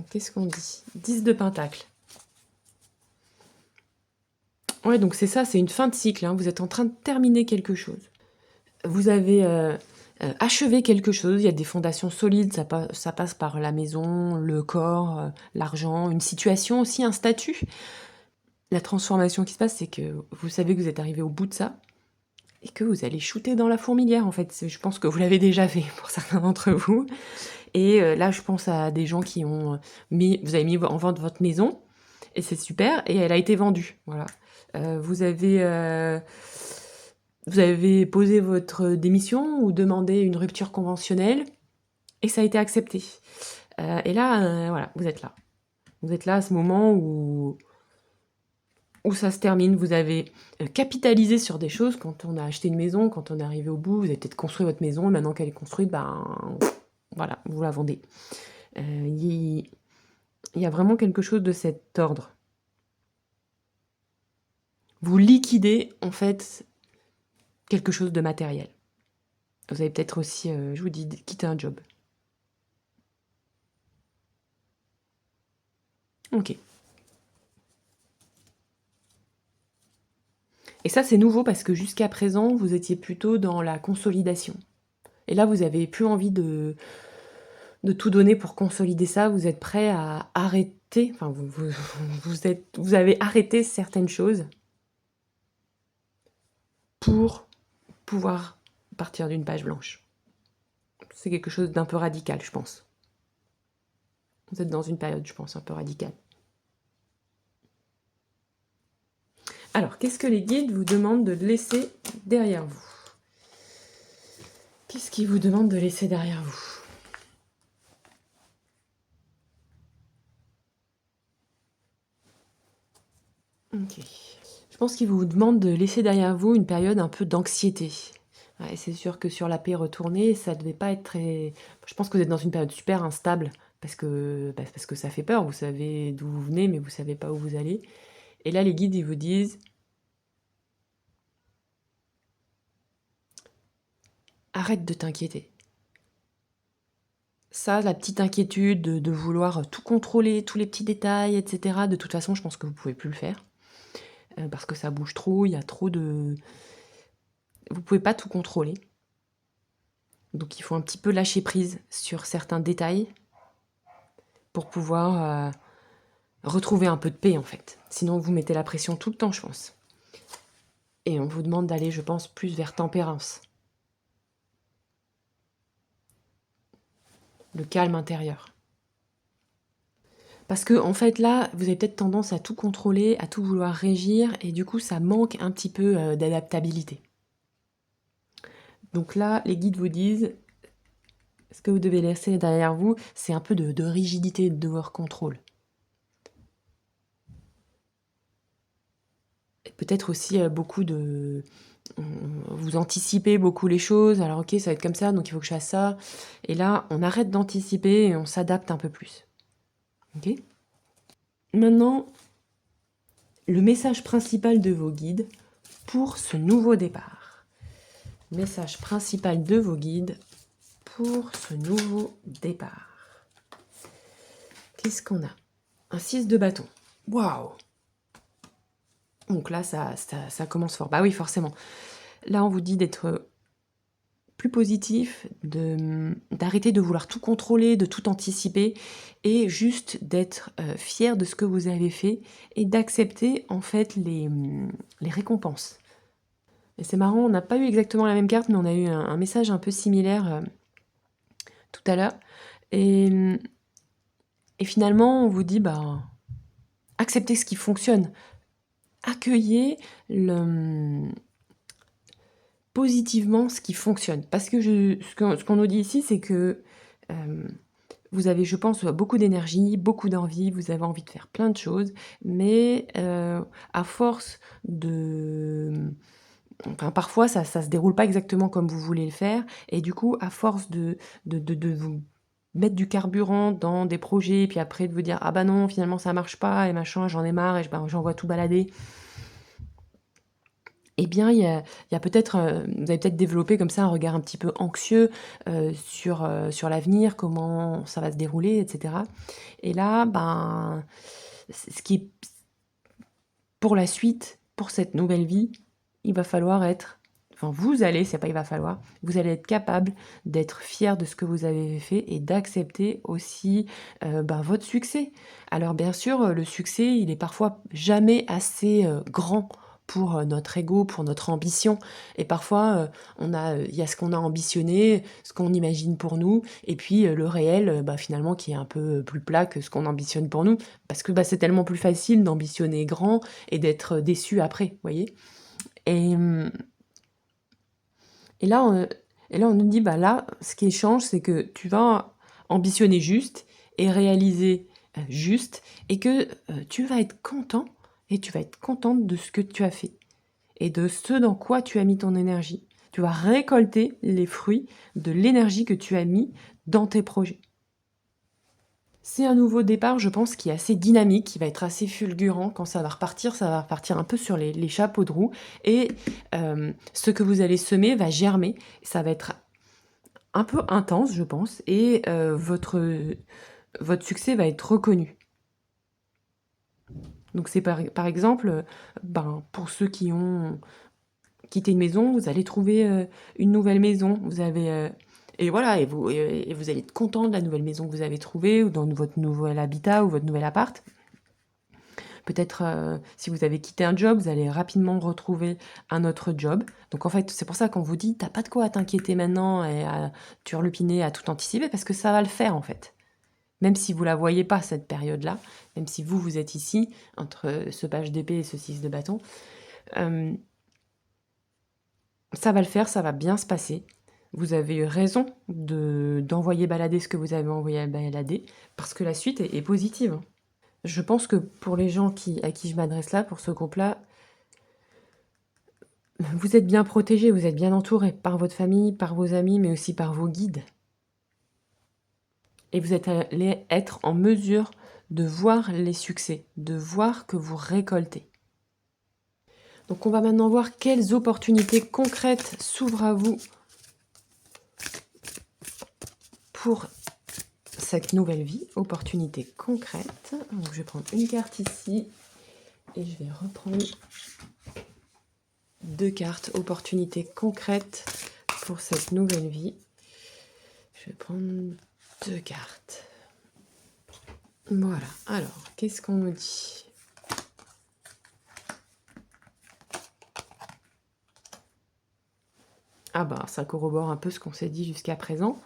Qu'est-ce qu'on dit? 10 de Pentacle. Ouais, donc c'est ça, c'est une fin de cycle. Hein. Vous êtes en train de terminer quelque chose. Vous avez achevé quelque chose. Il y a des fondations solides. Ça passe par la maison, le corps, l'argent, une situation aussi, un statut. La transformation qui se passe, c'est que vous savez que vous êtes arrivé au bout de ça et que vous allez shooter dans la fourmilière, en fait. Je pense que vous l'avez déjà fait pour certains d'entre vous. Et là, je pense à des gens qui ont vous avez mis en vente votre maison, et c'est super, et elle a été vendue. Voilà. Vous avez posé votre démission ou demandé une rupture conventionnelle, et ça a été accepté. Et là, voilà, vous êtes là. Vous êtes là à ce moment où ça se termine. Vous avez capitalisé sur des choses quand on a acheté une maison, quand on est arrivé au bout, vous avez peut-être construit votre maison, et maintenant qu'elle est construite, ben voilà, vous la vendez. Il y a vraiment quelque chose de cet ordre. Vous liquidez, en fait, quelque chose de matériel. Vous avez peut-être aussi, je vous dis, quitté un job. Ok. Et ça, c'est nouveau parce que jusqu'à présent, vous étiez plutôt dans la consolidation. Et là, vous n'avez plus envie de tout donner pour consolider ça. Vous êtes prêt à arrêter, enfin, vous avez arrêté certaines choses pour pouvoir partir d'une page blanche. C'est quelque chose d'un peu radical, je pense. Vous êtes dans une période, je pense, un peu radicale. Alors, qu'est-ce que les guides vous demandent de laisser derrière vous? Qu'est-ce qu'ils vous demandent de laisser derrière vous? Ok. Je pense qu'ils vous demandent de laisser derrière vous une période un peu d'anxiété. Ouais, c'est sûr que sur la paix retournée, ça devait pas être très... Je pense que vous êtes dans une période super instable parce que ça fait peur. Vous savez d'où vous venez, mais vous savez pas où vous allez. Et là, les guides, ils vous disent... Arrête de t'inquiéter. Ça, la petite inquiétude de vouloir tout contrôler, tous les petits détails, etc. De toute façon, je pense que vous pouvez plus le faire. Parce que ça bouge trop, il y a trop de... Vous pouvez pas tout contrôler. Donc il faut un petit peu lâcher prise sur certains détails pour pouvoir retrouver un peu de paix, en fait. Sinon, vous mettez la pression tout le temps, je pense. Et on vous demande d'aller, je pense, plus vers tempérance. Le calme intérieur. Parce que, en fait, là, vous avez peut-être tendance à tout contrôler, à tout vouloir régir, et du coup, ça manque un petit peu d'adaptabilité. Donc là, les guides vous disent, ce que vous devez laisser derrière vous, c'est un peu de rigidité, de devoir contrôle. Et peut-être aussi beaucoup de... Vous anticipez beaucoup les choses, alors ok, ça va être comme ça, donc il faut que je fasse ça. Et là, on arrête d'anticiper et on s'adapte un peu plus. Ok ? Maintenant, le message principal de vos guides pour ce nouveau départ. Message principal de vos guides pour ce nouveau départ. Qu'est-ce qu'on a? un 6 de bâton. Waouh! Donc là, ça commence fort. Bah oui, forcément. Là, on vous dit d'être plus positif, d'arrêter de vouloir tout contrôler, de tout anticiper, et juste d'être fier de ce que vous avez fait et d'accepter en fait les récompenses. Et c'est marrant, on n'a pas eu exactement la même carte, mais on a eu un message un peu similaire tout à l'heure. Et, et finalement, on vous dit, bah, acceptez ce qui fonctionne. Accueillez positivement ce qui fonctionne. Parce que ce qu'on nous dit ici, c'est que vous avez, je pense, beaucoup d'énergie, beaucoup d'envie, vous avez envie de faire plein de choses, mais à force de... Enfin, parfois, ça se déroule pas exactement comme vous voulez le faire, et du coup, à force de vous mettre du carburant dans des projets, puis après de vous dire ah bah non, finalement ça marche pas, et machin, j'en ai marre, et j'envoie tout balader, eh bien, il y a peut-être, vous avez peut-être développé comme ça un regard un petit peu anxieux sur l'avenir, comment ça va se dérouler, etc. Et là, ben, ce qui est pour la suite, pour cette nouvelle vie, il va falloir être, enfin vous allez, c'est pas il va falloir, vous allez être capable d'être fier de ce que vous avez fait et d'accepter aussi ben, votre succès. Alors bien sûr, le succès, il est parfois jamais assez grand pour notre ego, pour notre ambition. Et parfois, il y a ce qu'on a ambitionné, ce qu'on imagine pour nous, et puis le réel, bah, finalement, qui est un peu plus plat que ce qu'on ambitionne pour nous, parce que bah, c'est tellement plus facile d'ambitionner grand et d'être déçu après, vous voyez. Et, et là, on nous dit, bah là, ce qui change, c'est que tu vas ambitionner juste et réaliser juste, et que tu vas être content et tu vas être contente de ce que tu as fait et de ce dans quoi tu as mis ton énergie. Tu vas récolter les fruits de l'énergie que tu as mis dans tes projets. C'est un nouveau départ, je pense, qui est assez dynamique, qui va être assez fulgurant. Quand ça va repartir un peu sur les chapeaux de roue. Et ce que vous allez semer va germer. Ça va être un peu intense, je pense. Et votre succès va être reconnu. Donc c'est par exemple, ben, pour ceux qui ont quitté une maison, vous allez trouver une nouvelle maison. Vous avez... et voilà, et vous allez être content de la nouvelle maison que vous avez trouvée, ou dans votre nouvel habitat, ou votre nouvel appart. Peut-être, si vous avez quitté un job, vous allez rapidement retrouver un autre job. Donc en fait, c'est pour ça qu'on vous dit, t'as pas de quoi à t'inquiéter maintenant et à turlupiner, à tout anticiper, parce que ça va le faire en fait. Même si vous la voyez pas, cette période-là, même si vous êtes ici, entre ce page d'épée et ce 6 de bâton, ça va le faire, ça va bien se passer. Vous avez eu raison d'envoyer balader ce que vous avez envoyé balader, parce que la suite est positive. Je pense que pour les gens à qui je m'adresse là, pour ce groupe-là, vous êtes bien protégés, vous êtes bien entourés par votre famille, par vos amis, mais aussi par vos guides. Et vous allez être en mesure de voir les succès, de voir que vous récoltez. Donc on va maintenant voir quelles opportunités concrètes s'ouvrent à vous pour cette nouvelle vie. Opportunités concrètes. Donc je vais prendre une carte ici et je vais reprendre 2 cartes. Opportunités concrètes pour cette nouvelle vie. Je vais prendre 2 cartes. Voilà. Alors, qu'est-ce qu'on nous dit ? Ah bah, ça corrobore un peu ce qu'on s'est dit jusqu'à présent.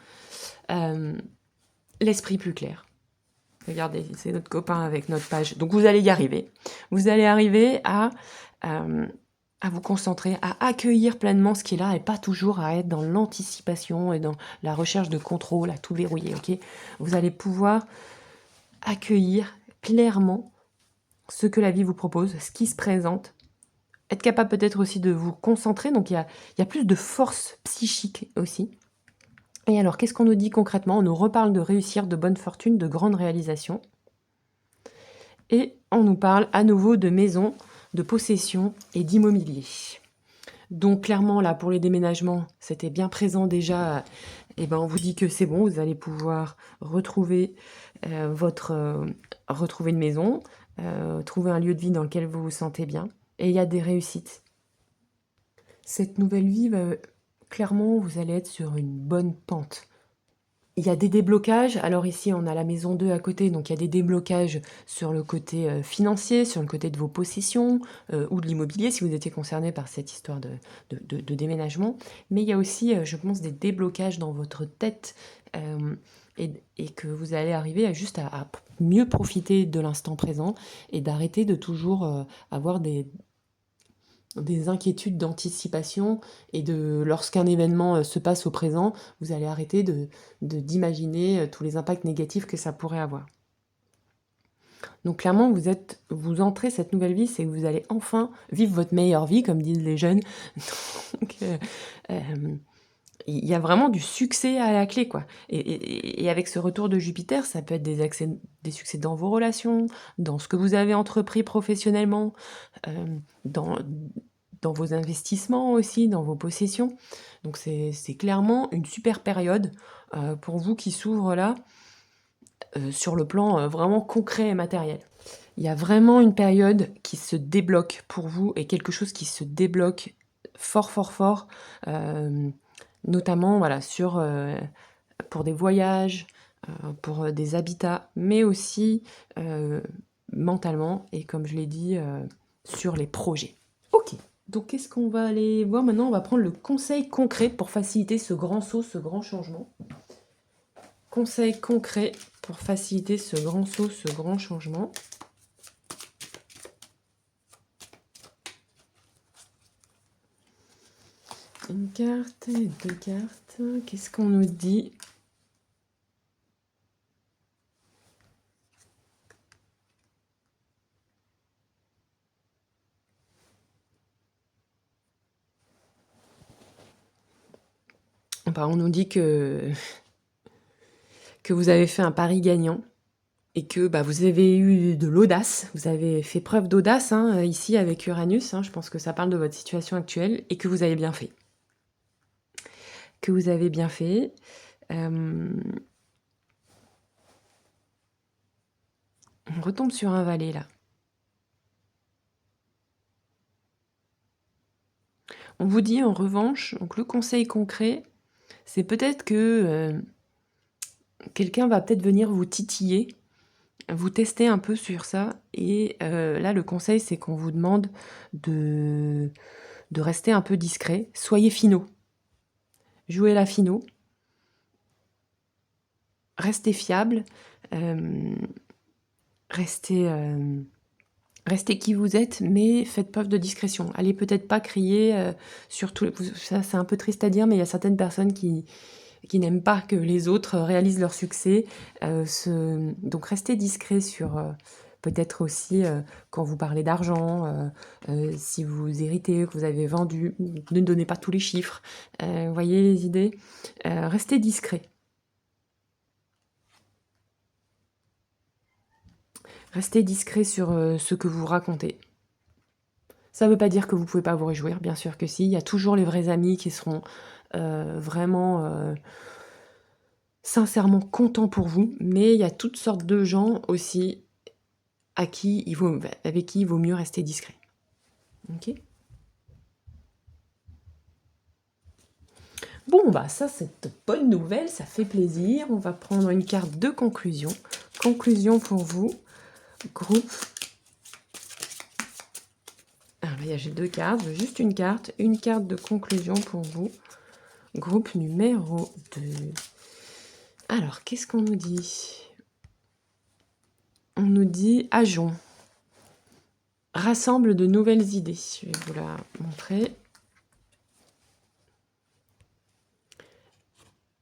L'esprit plus clair. Regardez, c'est notre copain avec notre page. Donc vous allez y arriver. Vous allez arriver à vous concentrer, à accueillir pleinement ce qui est là et pas toujours à être dans l'anticipation et dans la recherche de contrôle, à tout verrouiller. Ok ? Vous allez pouvoir accueillir clairement ce que la vie vous propose, ce qui se présente. Être capable peut-être aussi de vous concentrer. Donc il y a plus de force psychique aussi. Et alors, qu'est-ce qu'on nous dit concrètement ? On nous reparle de réussir, de bonne fortune, de grandes réalisations. Et on nous parle à nouveau de maison, de possession et d'immobilier. Donc clairement, là, pour les déménagements, c'était bien présent déjà. Et ben, on vous dit que c'est bon, vous allez pouvoir retrouver retrouver une maison, trouver un lieu de vie dans lequel vous vous sentez bien. Et il y a des réussites. Cette nouvelle vie, clairement, vous allez être sur une bonne pente. Il y a des déblocages. Alors ici, on a la maison 2 à côté, donc il y a des déblocages sur le côté financier, sur le côté de vos possessions ou de l'immobilier, si vous étiez concerné par cette histoire de déménagement. Mais il y a aussi, je pense, des déblocages dans votre tête euh, et que vous allez arriver à mieux profiter de l'instant présent et d'arrêter de toujours avoir des inquiétudes d'anticipation et lorsqu'un événement se passe au présent, vous allez arrêter d'imaginer tous les impacts négatifs que ça pourrait avoir. Donc clairement, vous entrez cette nouvelle vie, c'est que vous allez enfin vivre votre meilleure vie, comme disent les jeunes. Donc, il y a vraiment du succès à la clé, quoi. Et avec ce retour de Jupiter, ça peut être des succès dans vos relations, dans ce que vous avez entrepris professionnellement, dans, dans vos investissements aussi, dans vos possessions. Donc c'est clairement une super période pour vous qui s'ouvre là sur le plan vraiment concret et matériel. Il y a vraiment une période qui se débloque pour vous et quelque chose qui se débloque fort, fort, fort, notamment voilà, pour des voyages, pour des habitats, mais aussi mentalement et comme je l'ai dit, sur les projets. Ok, donc qu'est-ce qu'on va aller voir maintenant? On va prendre le conseil concret pour faciliter ce grand saut, ce grand changement. Conseil concret pour faciliter ce grand saut, ce grand changement. Une carte et deux cartes. Qu'est-ce qu'on nous dit? Bah, on nous dit que vous avez fait un pari gagnant et que bah, vous avez eu de l'audace, vous avez fait preuve d'audace hein, ici avec Uranus, hein, je pense que ça parle de votre situation actuelle, et que vous avez bien fait. Que vous avez bien fait. On retombe sur un valet là. On vous dit en revanche, donc le conseil concret, c'est peut-être que quelqu'un va peut-être venir vous titiller, vous tester un peu sur ça. Et là, le conseil, c'est qu'on vous demande de rester un peu discret. Soyez finaux. Jouez la finaux. Restez fiable. Restez qui vous êtes, mais faites preuve de discrétion. Allez peut-être pas crier sur tout. Ça, c'est un peu triste à dire, mais il y a certaines personnes qui n'aiment pas que les autres réalisent leur succès. Donc restez discret sur peut-être aussi quand vous parlez d'argent, si vous héritez, que vous avez vendu, ne donnez pas tous les chiffres. Voyez les idées. Restez discret. Restez discret sur ce que vous racontez. Ça ne veut pas dire que vous ne pouvez pas vous réjouir, bien sûr que si. Il y a toujours les vrais amis qui seront vraiment sincèrement contents pour vous, mais il y a toutes sortes de gens aussi avec qui il vaut mieux rester discret. Ok ? Bon, bah ça c'est de bonne nouvelle, ça fait plaisir. On va prendre une carte de conclusion. Conclusion pour vous, groupe. Alors là, j'ai deux cartes, juste une carte de conclusion pour vous, groupe numéro 2. Alors, qu'est-ce qu'on nous dit? On nous dit Ajon. Rassemble de nouvelles idées. Je vais vous la montrer.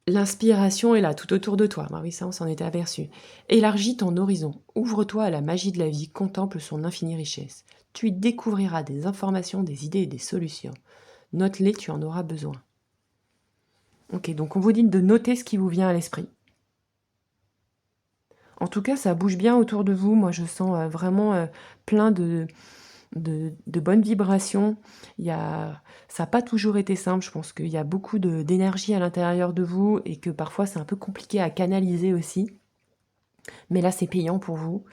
L'inspiration est là, tout autour de toi. Bah oui, ça, on s'en était aperçu. Élargis ton horizon. Ouvre-toi à la magie de la vie. Contemple son infinie richesse. Tu y découvriras des informations, des idées et des solutions. Note-les, tu en auras besoin. Ok, donc on vous dit de noter ce qui vous vient à l'esprit. En tout cas, ça bouge bien autour de vous. Moi, je sens vraiment plein de bonnes vibrations. Ça n'a pas toujours été simple, je pense qu'il y a beaucoup d'énergie à l'intérieur de vous et que parfois c'est un peu compliqué à canaliser aussi. Mais là, c'est payant pour vous.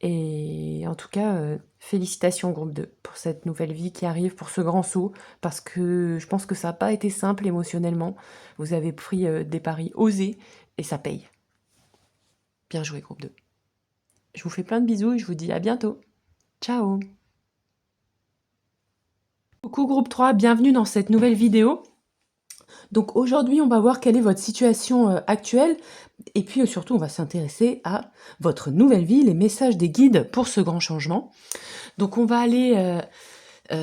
Et en tout cas, félicitations groupe 2 pour cette nouvelle vie qui arrive, pour ce grand saut, parce que je pense que ça n'a pas été simple émotionnellement. Vous avez pris des paris osés et ça paye. Bien joué groupe 2. Je vous fais plein de bisous et je vous dis à bientôt. Ciao. Coucou groupe 3, bienvenue dans cette nouvelle vidéo. Donc aujourd'hui, on va voir quelle est votre situation actuelle et puis surtout, on va s'intéresser à votre nouvelle vie, les messages des guides pour ce grand changement. Donc on va aller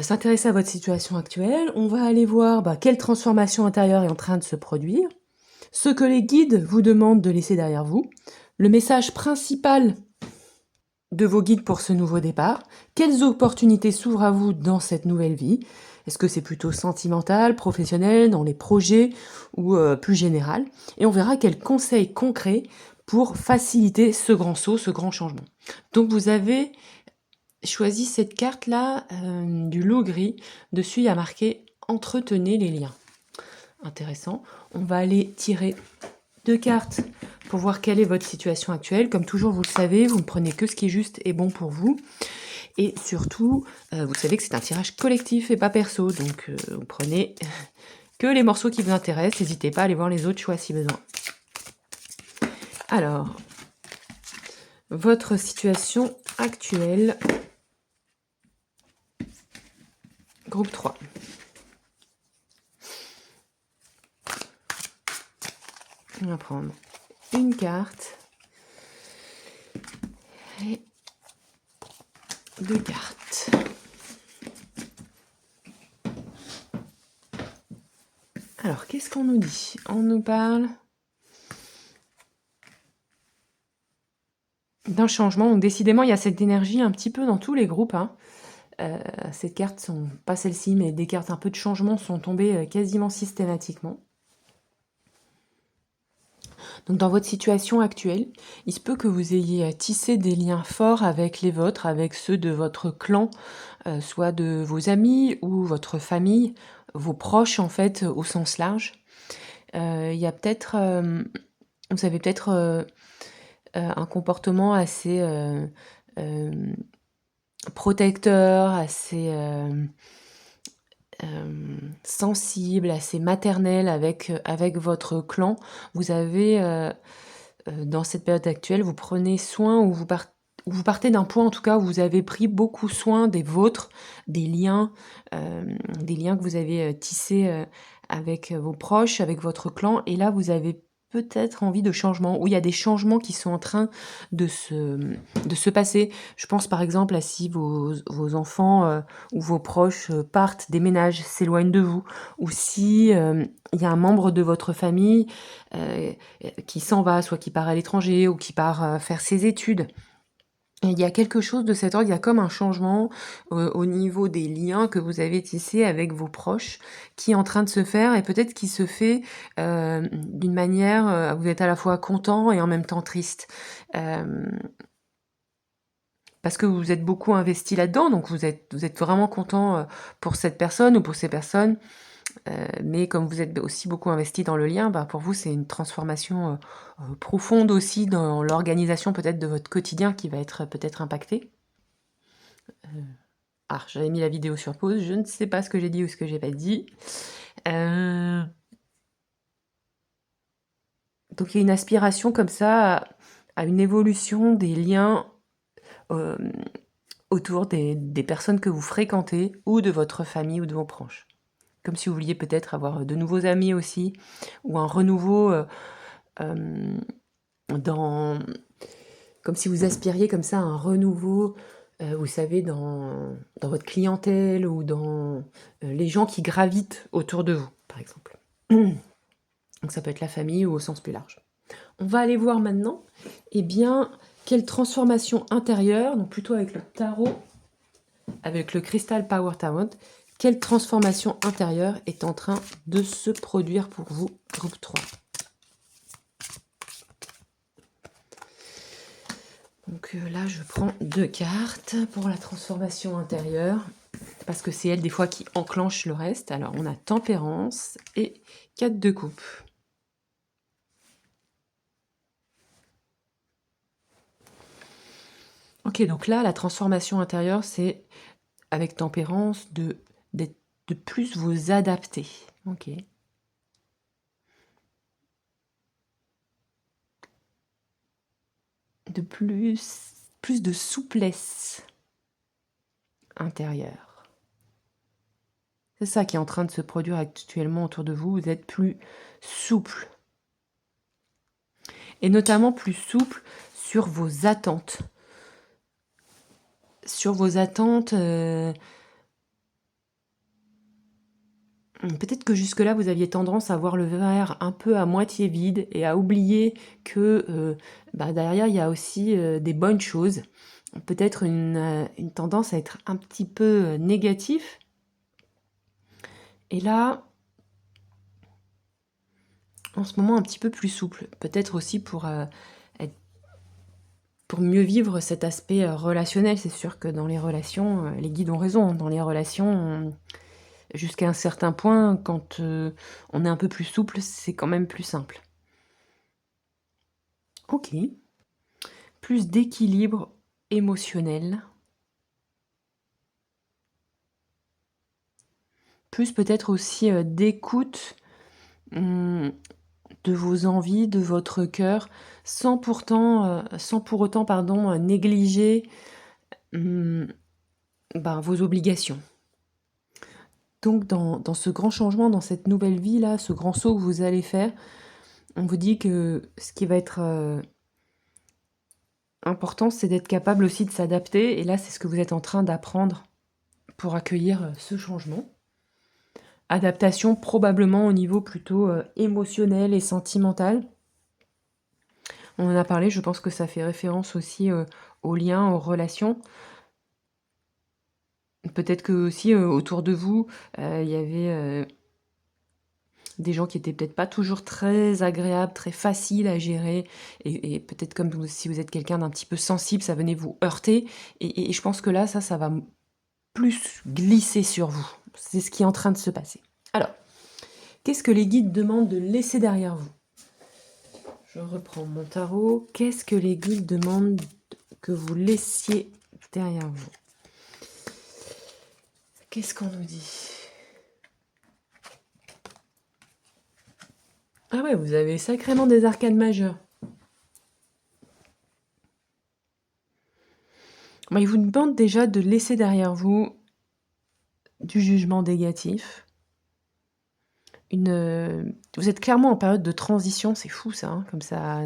s'intéresser à votre situation actuelle, on va aller voir quelle transformation intérieure est en train de se produire, ce que les guides vous demandent de laisser derrière vous, le message principal de vos guides pour ce nouveau départ, quelles opportunités s'ouvrent à vous dans cette nouvelle vie, est-ce que c'est plutôt sentimental, professionnel, dans les projets ou plus général, et on verra quels conseils concrets pour faciliter ce grand saut, ce grand changement. Donc vous avez choisi cette carte-là du lot gris. Dessus, il y a marqué « Entretenez les liens ». Intéressant. On va aller tirer 2 cartes pour voir quelle est votre situation actuelle. Comme toujours, vous le savez, vous ne prenez que ce qui est juste et bon pour vous. Et surtout, vous savez que c'est un tirage collectif et pas perso. Donc, vous prenez que les morceaux qui vous intéressent. N'hésitez pas à aller voir les autres choix si besoin. Alors, votre situation actuelle... Groupe 3. On va prendre une carte et 2 cartes. Alors, qu'est-ce qu'on nous dit? On nous parle d'un changement. Donc, décidément, il y a cette énergie un petit peu dans tous les groupes. Ces cartes sont, pas celles-ci, mais des cartes un peu de changement sont tombées quasiment systématiquement. Donc dans votre situation actuelle, il se peut que vous ayez tissé des liens forts avec les vôtres, avec ceux de votre clan, soit de vos amis ou votre famille, vos proches en fait au sens large. Il y a peut-être, vous avez peut-être un comportement assez protecteur, assez sensible, assez maternel avec votre clan. Vous avez, dans cette période actuelle, vous prenez soin ou vous partez d'un point en tout cas où vous avez pris beaucoup soin des vôtres, des liens que vous avez tissés avec vos proches, avec votre clan. Et là, vous avez peut-être envie de changement, où il y a des changements qui sont en train de se passer. Je pense par exemple à si vos enfants ou vos proches partent, déménagent, s'éloignent de vous, ou si il y a un membre de votre famille qui s'en va, soit qui part à l'étranger ou qui part faire ses études. Et il y a quelque chose de cet ordre, il y a comme un changement au niveau des liens que vous avez tissés avec vos proches qui est en train de se faire et peut-être qui se fait d'une manière, vous êtes à la fois content et en même temps triste. Parce que vous êtes beaucoup investi là-dedans, donc vous êtes vraiment content pour cette personne ou pour ces personnes. Mais comme vous êtes aussi beaucoup investi dans le lien, pour vous, c'est une transformation profonde aussi dans l'organisation peut-être de votre quotidien qui va être peut-être impactée. J'avais mis la vidéo sur pause, je ne sais pas ce que j'ai dit ou ce que j'ai pas dit. Donc il y a une aspiration comme ça à une évolution des liens autour des personnes que vous fréquentez ou de votre famille ou de vos proches. Comme si vous vouliez peut-être avoir de nouveaux amis aussi, ou un renouveau comme si vous aspiriez comme ça à un renouveau, vous savez, dans votre clientèle ou dans les gens qui gravitent autour de vous, par exemple. Donc ça peut être la famille ou au sens plus large. On va aller voir maintenant, quelle transformation intérieure, donc plutôt avec le tarot, avec le Crystal Power Tarot, quelle transformation intérieure est en train de se produire pour vous, groupe 3. Donc là, je prends 2 cartes pour la transformation intérieure, parce que c'est elle, des fois, qui enclenche le reste. Alors, on a Tempérance et 4 de coupe. Ok, donc là, la transformation intérieure, c'est, avec Tempérance, de plus vous adapter. Ok. De plus de souplesse intérieure. C'est ça qui est en train de se produire actuellement autour de vous. Vous êtes plus souple. Et notamment plus souple sur vos attentes. Sur vos attentes, peut-être que jusque-là, vous aviez tendance à voir le verre un peu à moitié vide et à oublier que derrière, il y a aussi des bonnes choses. Peut-être une tendance à être un petit peu négatif. Et là, en ce moment, un petit peu plus souple. Peut-être aussi pour mieux vivre cet aspect relationnel. C'est sûr que dans les relations, les guides ont raison. Dans les relations, jusqu'à un certain point, quand on est un peu plus souple, c'est quand même plus simple. Ok. Plus d'équilibre émotionnel. Plus peut-être aussi d'écoute de vos envies, de votre cœur, sans pour autant négliger vos obligations. Donc dans ce grand changement, dans cette nouvelle vie là, ce grand saut que vous allez faire, on vous dit que ce qui va être important, c'est d'être capable aussi de s'adapter. Et là, c'est ce que vous êtes en train d'apprendre pour accueillir ce changement. Adaptation probablement au niveau plutôt émotionnel et sentimental. On en a parlé, je pense que ça fait référence aussi aux liens, aux relations. Peut-être que aussi autour de vous, il y avait des gens qui étaient peut-être pas toujours très agréables, très faciles à gérer, et peut-être comme si vous êtes quelqu'un d'un petit peu sensible, ça venait vous heurter, et je pense que là, ça va plus glisser sur vous. C'est ce qui est en train de se passer. Alors, qu'est-ce que les guides demandent de laisser derrière vous? Je reprends mon tarot. Qu'est-ce que les guides demandent que vous laissiez derrière vous? Qu'est-ce qu'on nous dit? Ah ouais, vous avez sacrément des arcanes majeures. Ils vous demandent déjà de laisser derrière vous du jugement négatif. Vous êtes clairement en période de transition, c'est fou ça, hein, comme ça.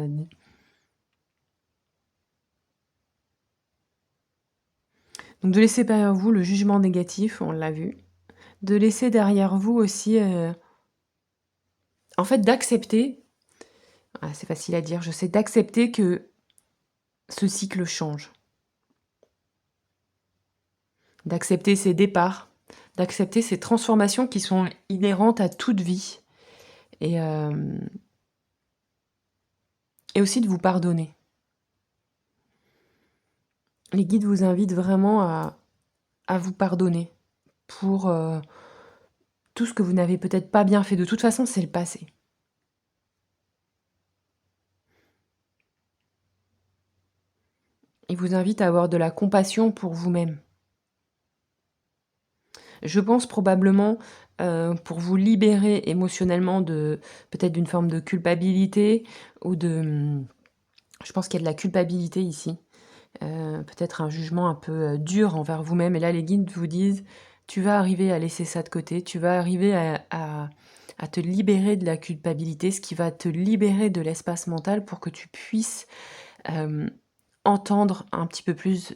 Donc de laisser derrière vous le jugement négatif, on l'a vu. De laisser derrière vous aussi, en fait, d'accepter, c'est facile à dire, je sais, d'accepter que ce cycle change. D'accepter ces départs, d'accepter ces transformations qui sont inhérentes à toute vie. Et aussi de vous pardonner. Les guides vous invitent vraiment à vous pardonner pour tout ce que vous n'avez peut-être pas bien fait. De toute façon, c'est le passé. Ils vous invitent à avoir de la compassion pour vous-même. Je pense probablement pour vous libérer émotionnellement peut-être d'une forme de culpabilité ou je pense qu'il y a de la culpabilité ici. Peut-être un jugement un peu dur envers vous-même. Et là, les guides vous disent, tu vas arriver à laisser ça de côté, tu vas arriver à te libérer de la culpabilité, ce qui va te libérer de l'espace mental pour que tu puisses entendre un petit peu plus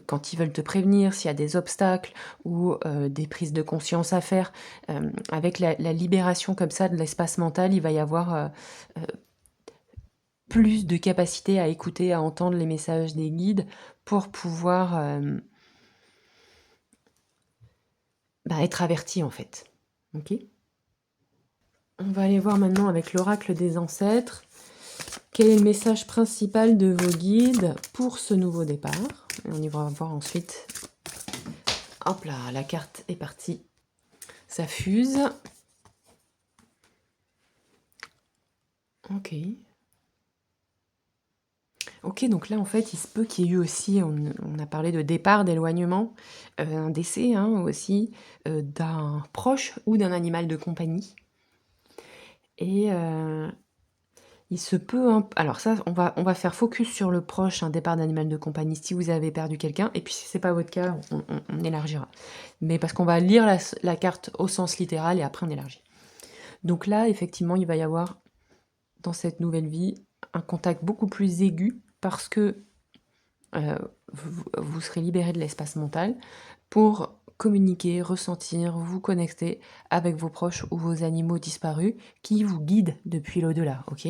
quand ils veulent te prévenir, s'il y a des obstacles ou des prises de conscience à faire. Avec la libération comme ça de l'espace mental, il va y avoir plus de capacité à écouter, à entendre les messages des guides pour pouvoir être averti en fait. Ok. On va aller voir maintenant avec l'oracle des ancêtres. Quel est le message principal de vos guides pour ce nouveau départ? Et on y va voir ensuite. Hop là, la carte est partie. Ça fuse. Ok. Ok, donc là, en fait, il se peut qu'il y ait eu aussi, on a parlé de départ, d'éloignement, un décès aussi, d'un proche ou d'un animal de compagnie. Et il se peut, alors ça, on va faire focus sur le proche, un départ d'animal de compagnie, si vous avez perdu quelqu'un, et puis si c'est pas votre cas, on élargira. Mais parce qu'on va lire la carte au sens littéral, et après on élargit. Donc là, effectivement, il va y avoir, dans cette nouvelle vie, un contact beaucoup plus aigu, parce que vous serez libéré de l'espace mental pour communiquer, ressentir, vous connecter avec vos proches ou vos animaux disparus qui vous guident depuis l'au-delà, ok?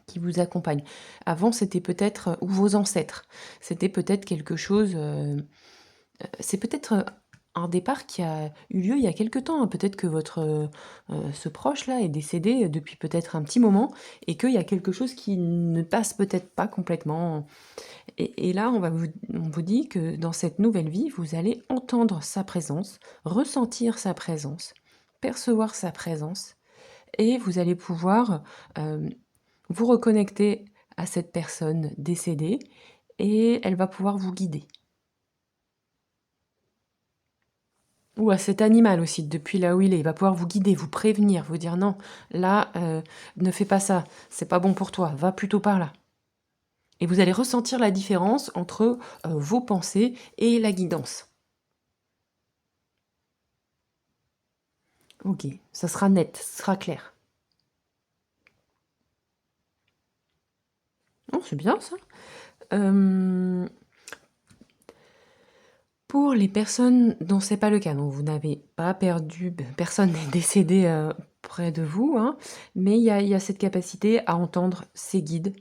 Qui vous accompagnent. Avant, c'était peut-être, ou vos ancêtres, c'était peut-être quelque chose, c'est peut-être un départ qui a eu lieu il y a quelque temps, hein. Peut-être que ce proche-là est décédé depuis peut-être un petit moment et qu'il y a quelque chose qui ne passe peut-être pas complètement. Et là, on vous dit que dans cette nouvelle vie, vous allez entendre sa présence, ressentir sa présence, percevoir sa présence, et vous allez pouvoir vous reconnecter à cette personne décédée, et elle va pouvoir vous guider. Ou à cet animal aussi, depuis là où il est va pouvoir vous guider, vous prévenir, vous dire: «Non, là, ne fais pas ça, c'est pas bon pour toi, va plutôt par là». Et vous allez ressentir la différence entre, vos pensées et la guidance. OK, ça sera net, ça sera clair. Oh, c'est bien ça. Hem, pour les personnes dont c'est pas le cas, donc vous n'avez pas perdu, personne n'est décédé, près de vous, mais il y a cette capacité à entendre ses guides,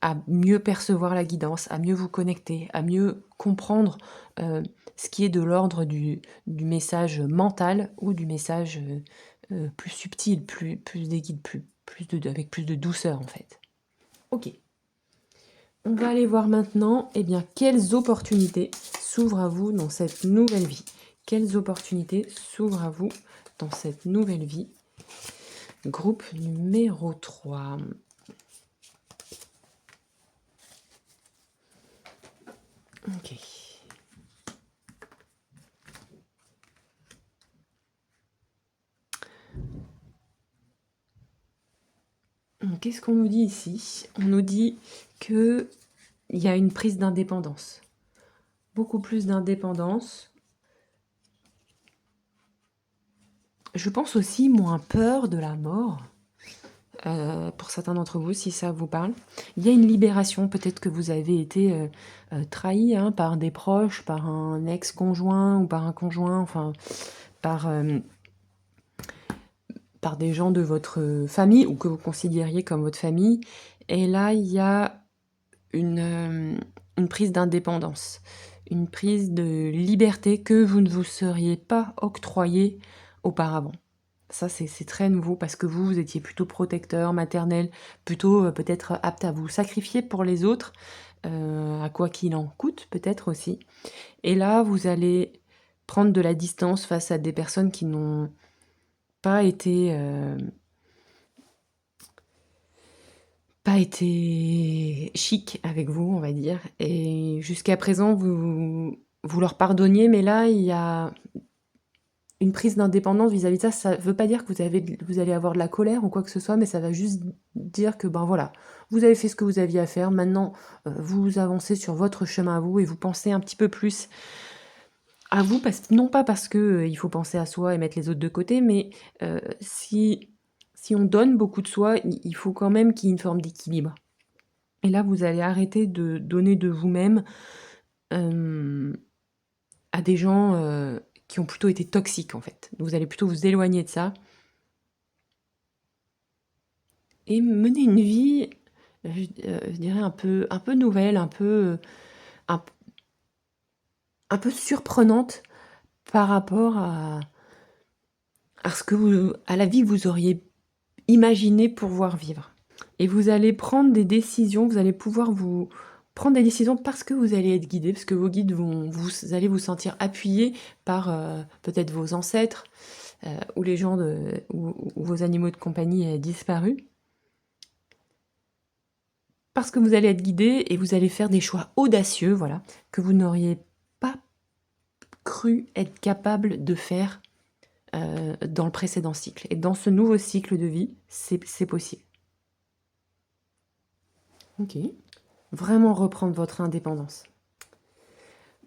à mieux percevoir la guidance, à mieux vous connecter, à mieux comprendre, ce qui est de l'ordre du message mental ou du message, plus subtil, plus des guides, avec plus de douceur, en fait. OK. On va aller voir maintenant, quelles opportunités s'ouvrent à vous dans cette nouvelle vie. Quelles opportunités s'ouvrent à vous dans cette nouvelle vie? Groupe numéro 3. Ok. Qu'est-ce qu'on nous dit ici? On nous dit qu'il y a une prise d'indépendance. Beaucoup plus d'indépendance. Je pense aussi moins peur de la mort. Pour certains d'entre vous, si ça vous parle. Il y a une libération, peut-être que vous avez été trahi par des proches, par un ex-conjoint ou par un conjoint, enfin par des gens de votre famille ou que vous considériez comme votre famille. Et là, il y a une prise d'indépendance, une prise de liberté que vous ne vous seriez pas octroyée auparavant. Ça, c'est très nouveau parce que vous étiez plutôt protecteur, maternel, plutôt peut-être apte à vous sacrifier pour les autres, à quoi qu'il en coûte peut-être aussi. Et là, vous allez prendre de la distance face à des personnes qui n'ont pas été chic avec vous, on va dire. Et jusqu'à présent, vous leur pardonniez, mais là, il y a une prise d'indépendance vis-à-vis de ça. Ça veut pas dire que vous allez avoir de la colère ou quoi que ce soit, mais ça va juste dire que, voilà, vous avez fait ce que vous aviez à faire. Maintenant, vous avancez sur votre chemin à vous et vous pensez un petit peu plus à vous, non pas parce que il faut penser à soi et mettre les autres de côté, mais si on donne beaucoup de soi, il faut quand même qu'il y ait une forme d'équilibre. Et là, vous allez arrêter de donner de vous-même à des gens qui ont plutôt été toxiques, en fait. Vous allez plutôt vous éloigner de ça et mener une vie, je dirais un peu nouvelle, un, un peu surprenante par rapport à la vie que vous auriez imaginé pouvoir vivre. et vous allez prendre des décisions, vous allez pouvoir vous prendre des décisions parce que vous allez être guidé, parce que vos guides vous allez vous sentir appuyé par, peut-être vos ancêtres, ou les gens ou vos animaux de compagnie, disparus. Parce que vous allez être guidé et vous allez faire des choix audacieux, voilà, que vous n'auriez pas cru être capable de faire, dans le précédent cycle. Et dans ce nouveau cycle de vie, c'est possible. OK. Vraiment reprendre votre indépendance.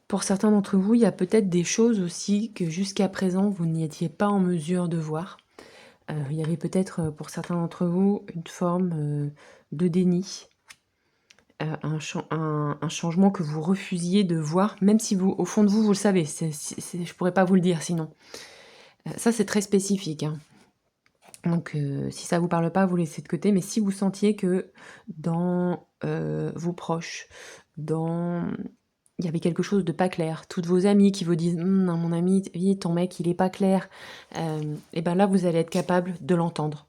Pour certains d'entre vous, il y a peut-être des choses aussi que jusqu'à présent, vous n'étiez pas en mesure de voir. Il y avait peut-être, pour certains d'entre vous, une forme, de déni, un changement que vous refusiez de voir, même si vous, au fond de vous, vous le savez. Je pourrais pas vous le dire sinon. Ça, c'est très spécifique, hein. Donc, si ça vous parle pas, vous laissez de côté. Mais si vous sentiez que dans vos proches, il y avait quelque chose de pas clair, toutes vos amies qui vous disent non, mon ami, oui, ton mec, il est pas clair, et ben là, vous allez être capable de l'entendre.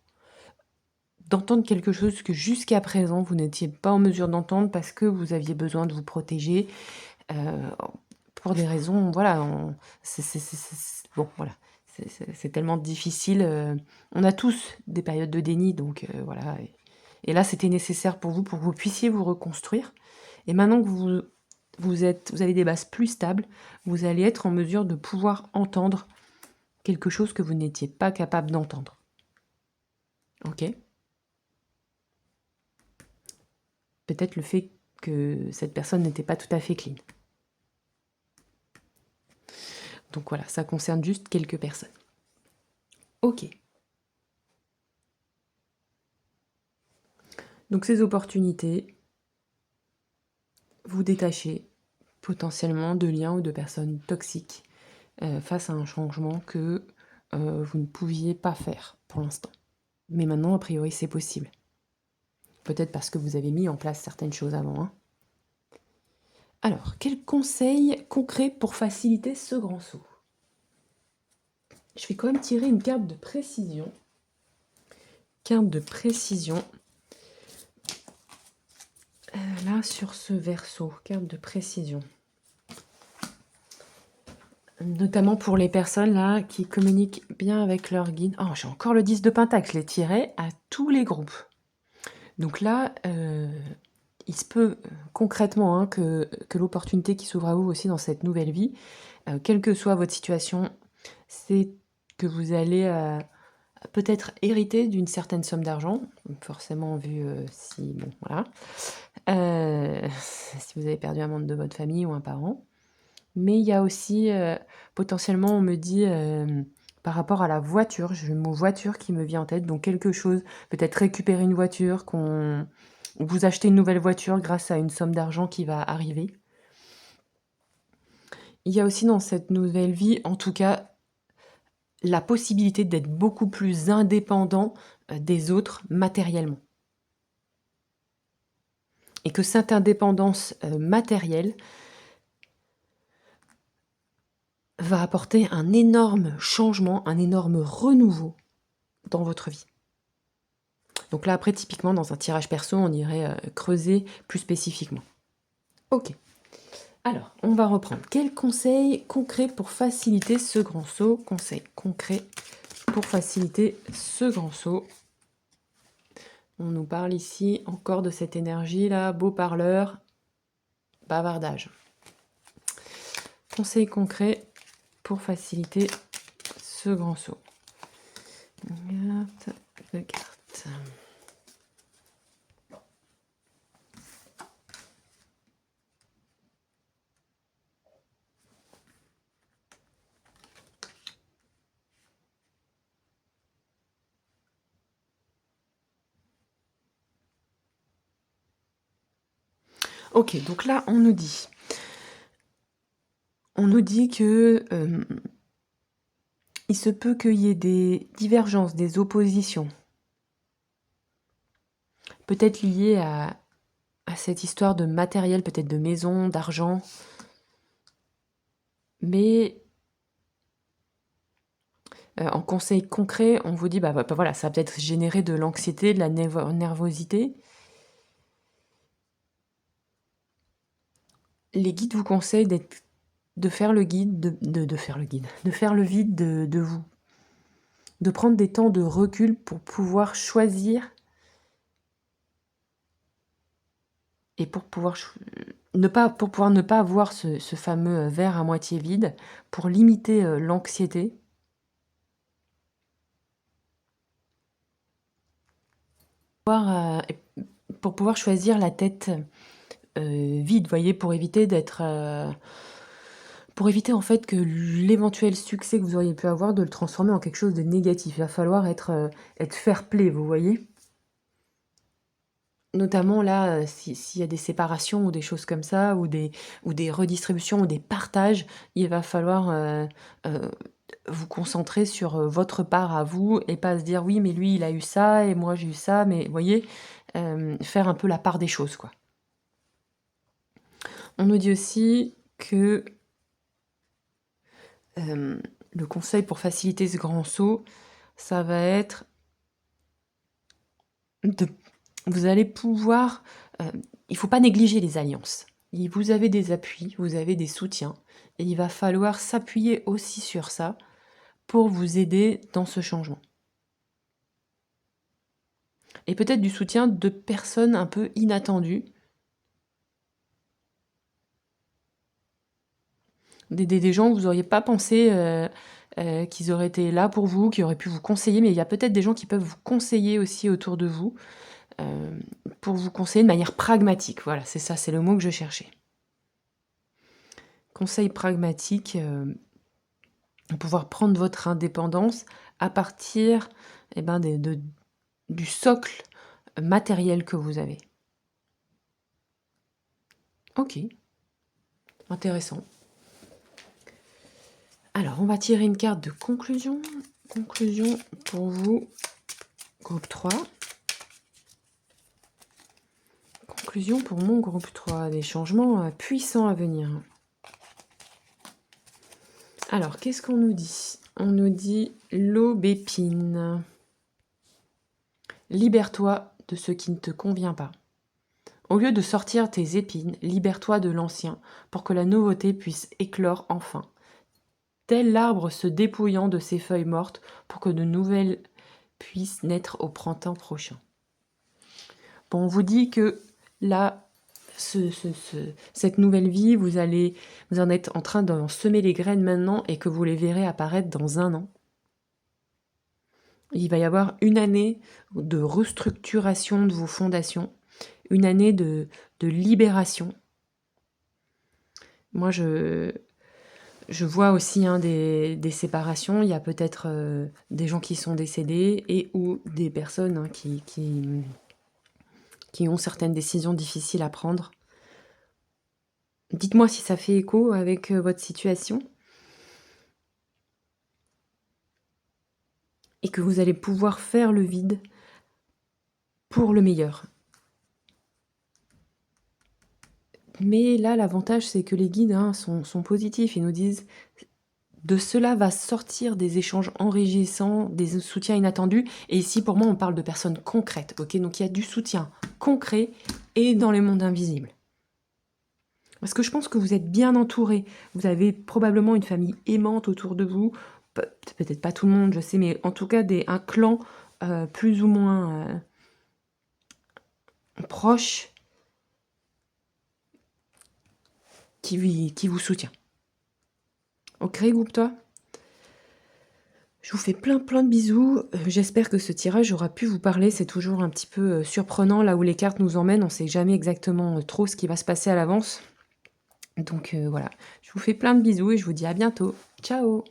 D'entendre quelque chose que jusqu'à présent, vous n'étiez pas en mesure d'entendre parce que vous aviez besoin de vous protéger, pour des raisons, voilà, bon, voilà, c'est tellement difficile. On a tous des périodes de déni, donc voilà. Et là, c'était nécessaire pour que vous puissiez vous reconstruire. Et maintenant que vous avez des bases plus stables, vous allez être en mesure de pouvoir entendre quelque chose que vous n'étiez pas capable d'entendre. Ok? Peut-être le fait que cette personne n'était pas tout à fait clean. Donc voilà, ça concerne juste quelques personnes. Ok. Donc ces opportunités, vous détachez potentiellement de liens ou de personnes toxiques face à un changement que vous ne pouviez pas faire pour l'instant. Mais maintenant, a priori, c'est possible. Peut-être parce que vous avez mis en place certaines choses avant. Hein. Alors, quels conseils concrets pour faciliter ce grand saut? Je vais quand même tirer une carte de précision. Carte de précision. Là, sur ce verso, carte de précision. Notamment pour les personnes là qui communiquent bien avec leur guide. Oh, j'ai encore le 10 de Pentacle, je l'ai tiré à tous les groupes. Donc là, il se peut concrètement hein, que l'opportunité qui s'ouvre à vous aussi dans cette nouvelle vie, quelle que soit votre situation, c'est que vous allez peut-être hériter d'une certaine somme d'argent, forcément vu si, bon, voilà, si vous avez perdu un membre de votre famille ou un parent. Mais il y a aussi, potentiellement, on me dit, par rapport à la voiture, j'ai le mot voiture qui me vient en tête, donc quelque chose, peut-être récupérer une voiture, ou vous achetez une nouvelle voiture grâce à une somme d'argent qui va arriver. Il y a aussi dans cette nouvelle vie, en tout cas, la possibilité d'être beaucoup plus indépendant des autres matériellement. Et que cette indépendance matérielle va apporter un énorme changement, un énorme renouveau dans votre vie. Donc là, après, typiquement, dans un tirage perso, on irait creuser plus spécifiquement. Ok. Alors, on va reprendre. Quels conseils concrets pour faciliter ce grand saut? Conseils concrets pour faciliter ce grand saut. On nous parle ici encore de cette énergie-là, beau parleur, bavardage. Conseils concrets pour faciliter ce grand saut. Carte de carte. Ok, donc là, on nous dit que il se peut qu'il y ait des divergences, des oppositions, peut-être liées à cette histoire de matériel, peut-être de maison, d'argent, mais En conseil concret, on vous dit, voilà, ça va peut-être générer de l'anxiété, de la nervosité. Les guides vous conseillent de faire le guide, de faire le guide, de faire le vide de vous, de prendre des temps de recul pour pouvoir choisir et pour pouvoir pour pouvoir ne pas avoir ce fameux verre à moitié vide, pour limiter, l'anxiété. Et pour pouvoir choisir la tête, vide, voyez? Pour éviter en fait que l'éventuel succès que vous auriez pu avoir, de le transformer en quelque chose de négatif. Il va falloir être fair-play, vous voyez? Notamment là, s'il y a des séparations ou des choses comme ça, ou des redistributions ou des partages, il va falloir, vous concentrer sur, votre part à vous et pas se dire: «Oui, mais lui, il a eu ça et moi j'ai eu ça», mais vous voyez? Faire un peu la part des choses, quoi. On nous dit aussi que, le conseil pour faciliter ce grand saut, ça va être de vous allez pouvoir, il faut pas négliger les alliances. Vous avez des appuis, vous avez des soutiens et il va falloir s'appuyer aussi sur ça pour vous aider dans ce changement. Et peut-être du soutien de personnes un peu inattendues. Des gens que vous auriez pas pensé, qu'ils auraient été là pour vous, qui auraient pu vous conseiller, mais il y a peut-être des gens qui peuvent vous conseiller aussi autour de vous, pour vous conseiller de manière pragmatique. Voilà, c'est ça, c'est le mot que je cherchais. Conseil pragmatique, pouvoir prendre votre indépendance à partir, du socle matériel que vous avez. OK, intéressant. Alors, on va tirer une carte de conclusion. Conclusion pour vous, groupe 3. Conclusion pour mon groupe 3, des changements puissants à venir. Alors, qu'est-ce qu'on nous dit? On nous dit l'aubépine. Libère-toi de ce qui ne te convient pas. Au lieu de sortir tes épines, libère-toi de l'ancien pour que la nouveauté puisse éclore enfin. Tel l'arbre se dépouillant de ses feuilles mortes pour que de nouvelles puissent naître au printemps prochain. Bon, on vous dit que là, cette nouvelle vie, vous en êtes en train d'en semer les graines maintenant et que vous les verrez apparaître dans 1 an. Il va y avoir une année de restructuration de vos fondations, une année de libération. Moi, je vois aussi des séparations. Il y a peut-être des gens qui sont décédés et ou des personnes qui ont certaines décisions difficiles à prendre. Dites-moi si ça fait écho avec votre situation. Et que vous allez pouvoir faire le vide pour le meilleur. Mais là, l'avantage, c'est que les guides sont positifs. Ils nous disent de cela va sortir des échanges enrichissants, des soutiens inattendus. Et ici, pour moi, on parle de personnes concrètes. Ok, donc il y a du soutien concret et dans les mondes invisibles. Parce que je pense que vous êtes bien entourés. Vous avez probablement une famille aimante autour de vous. Peut-être pas tout le monde, je sais, mais en tout cas un clan plus ou moins proche qui vous soutient. Ok, groupe toi. Je vous fais plein de bisous. J'espère que ce tirage aura pu vous parler. C'est toujours un petit peu surprenant là où les cartes nous emmènent. On ne sait jamais exactement trop ce qui va se passer à l'avance. Donc voilà, je vous fais plein de bisous et je vous dis à bientôt. Ciao!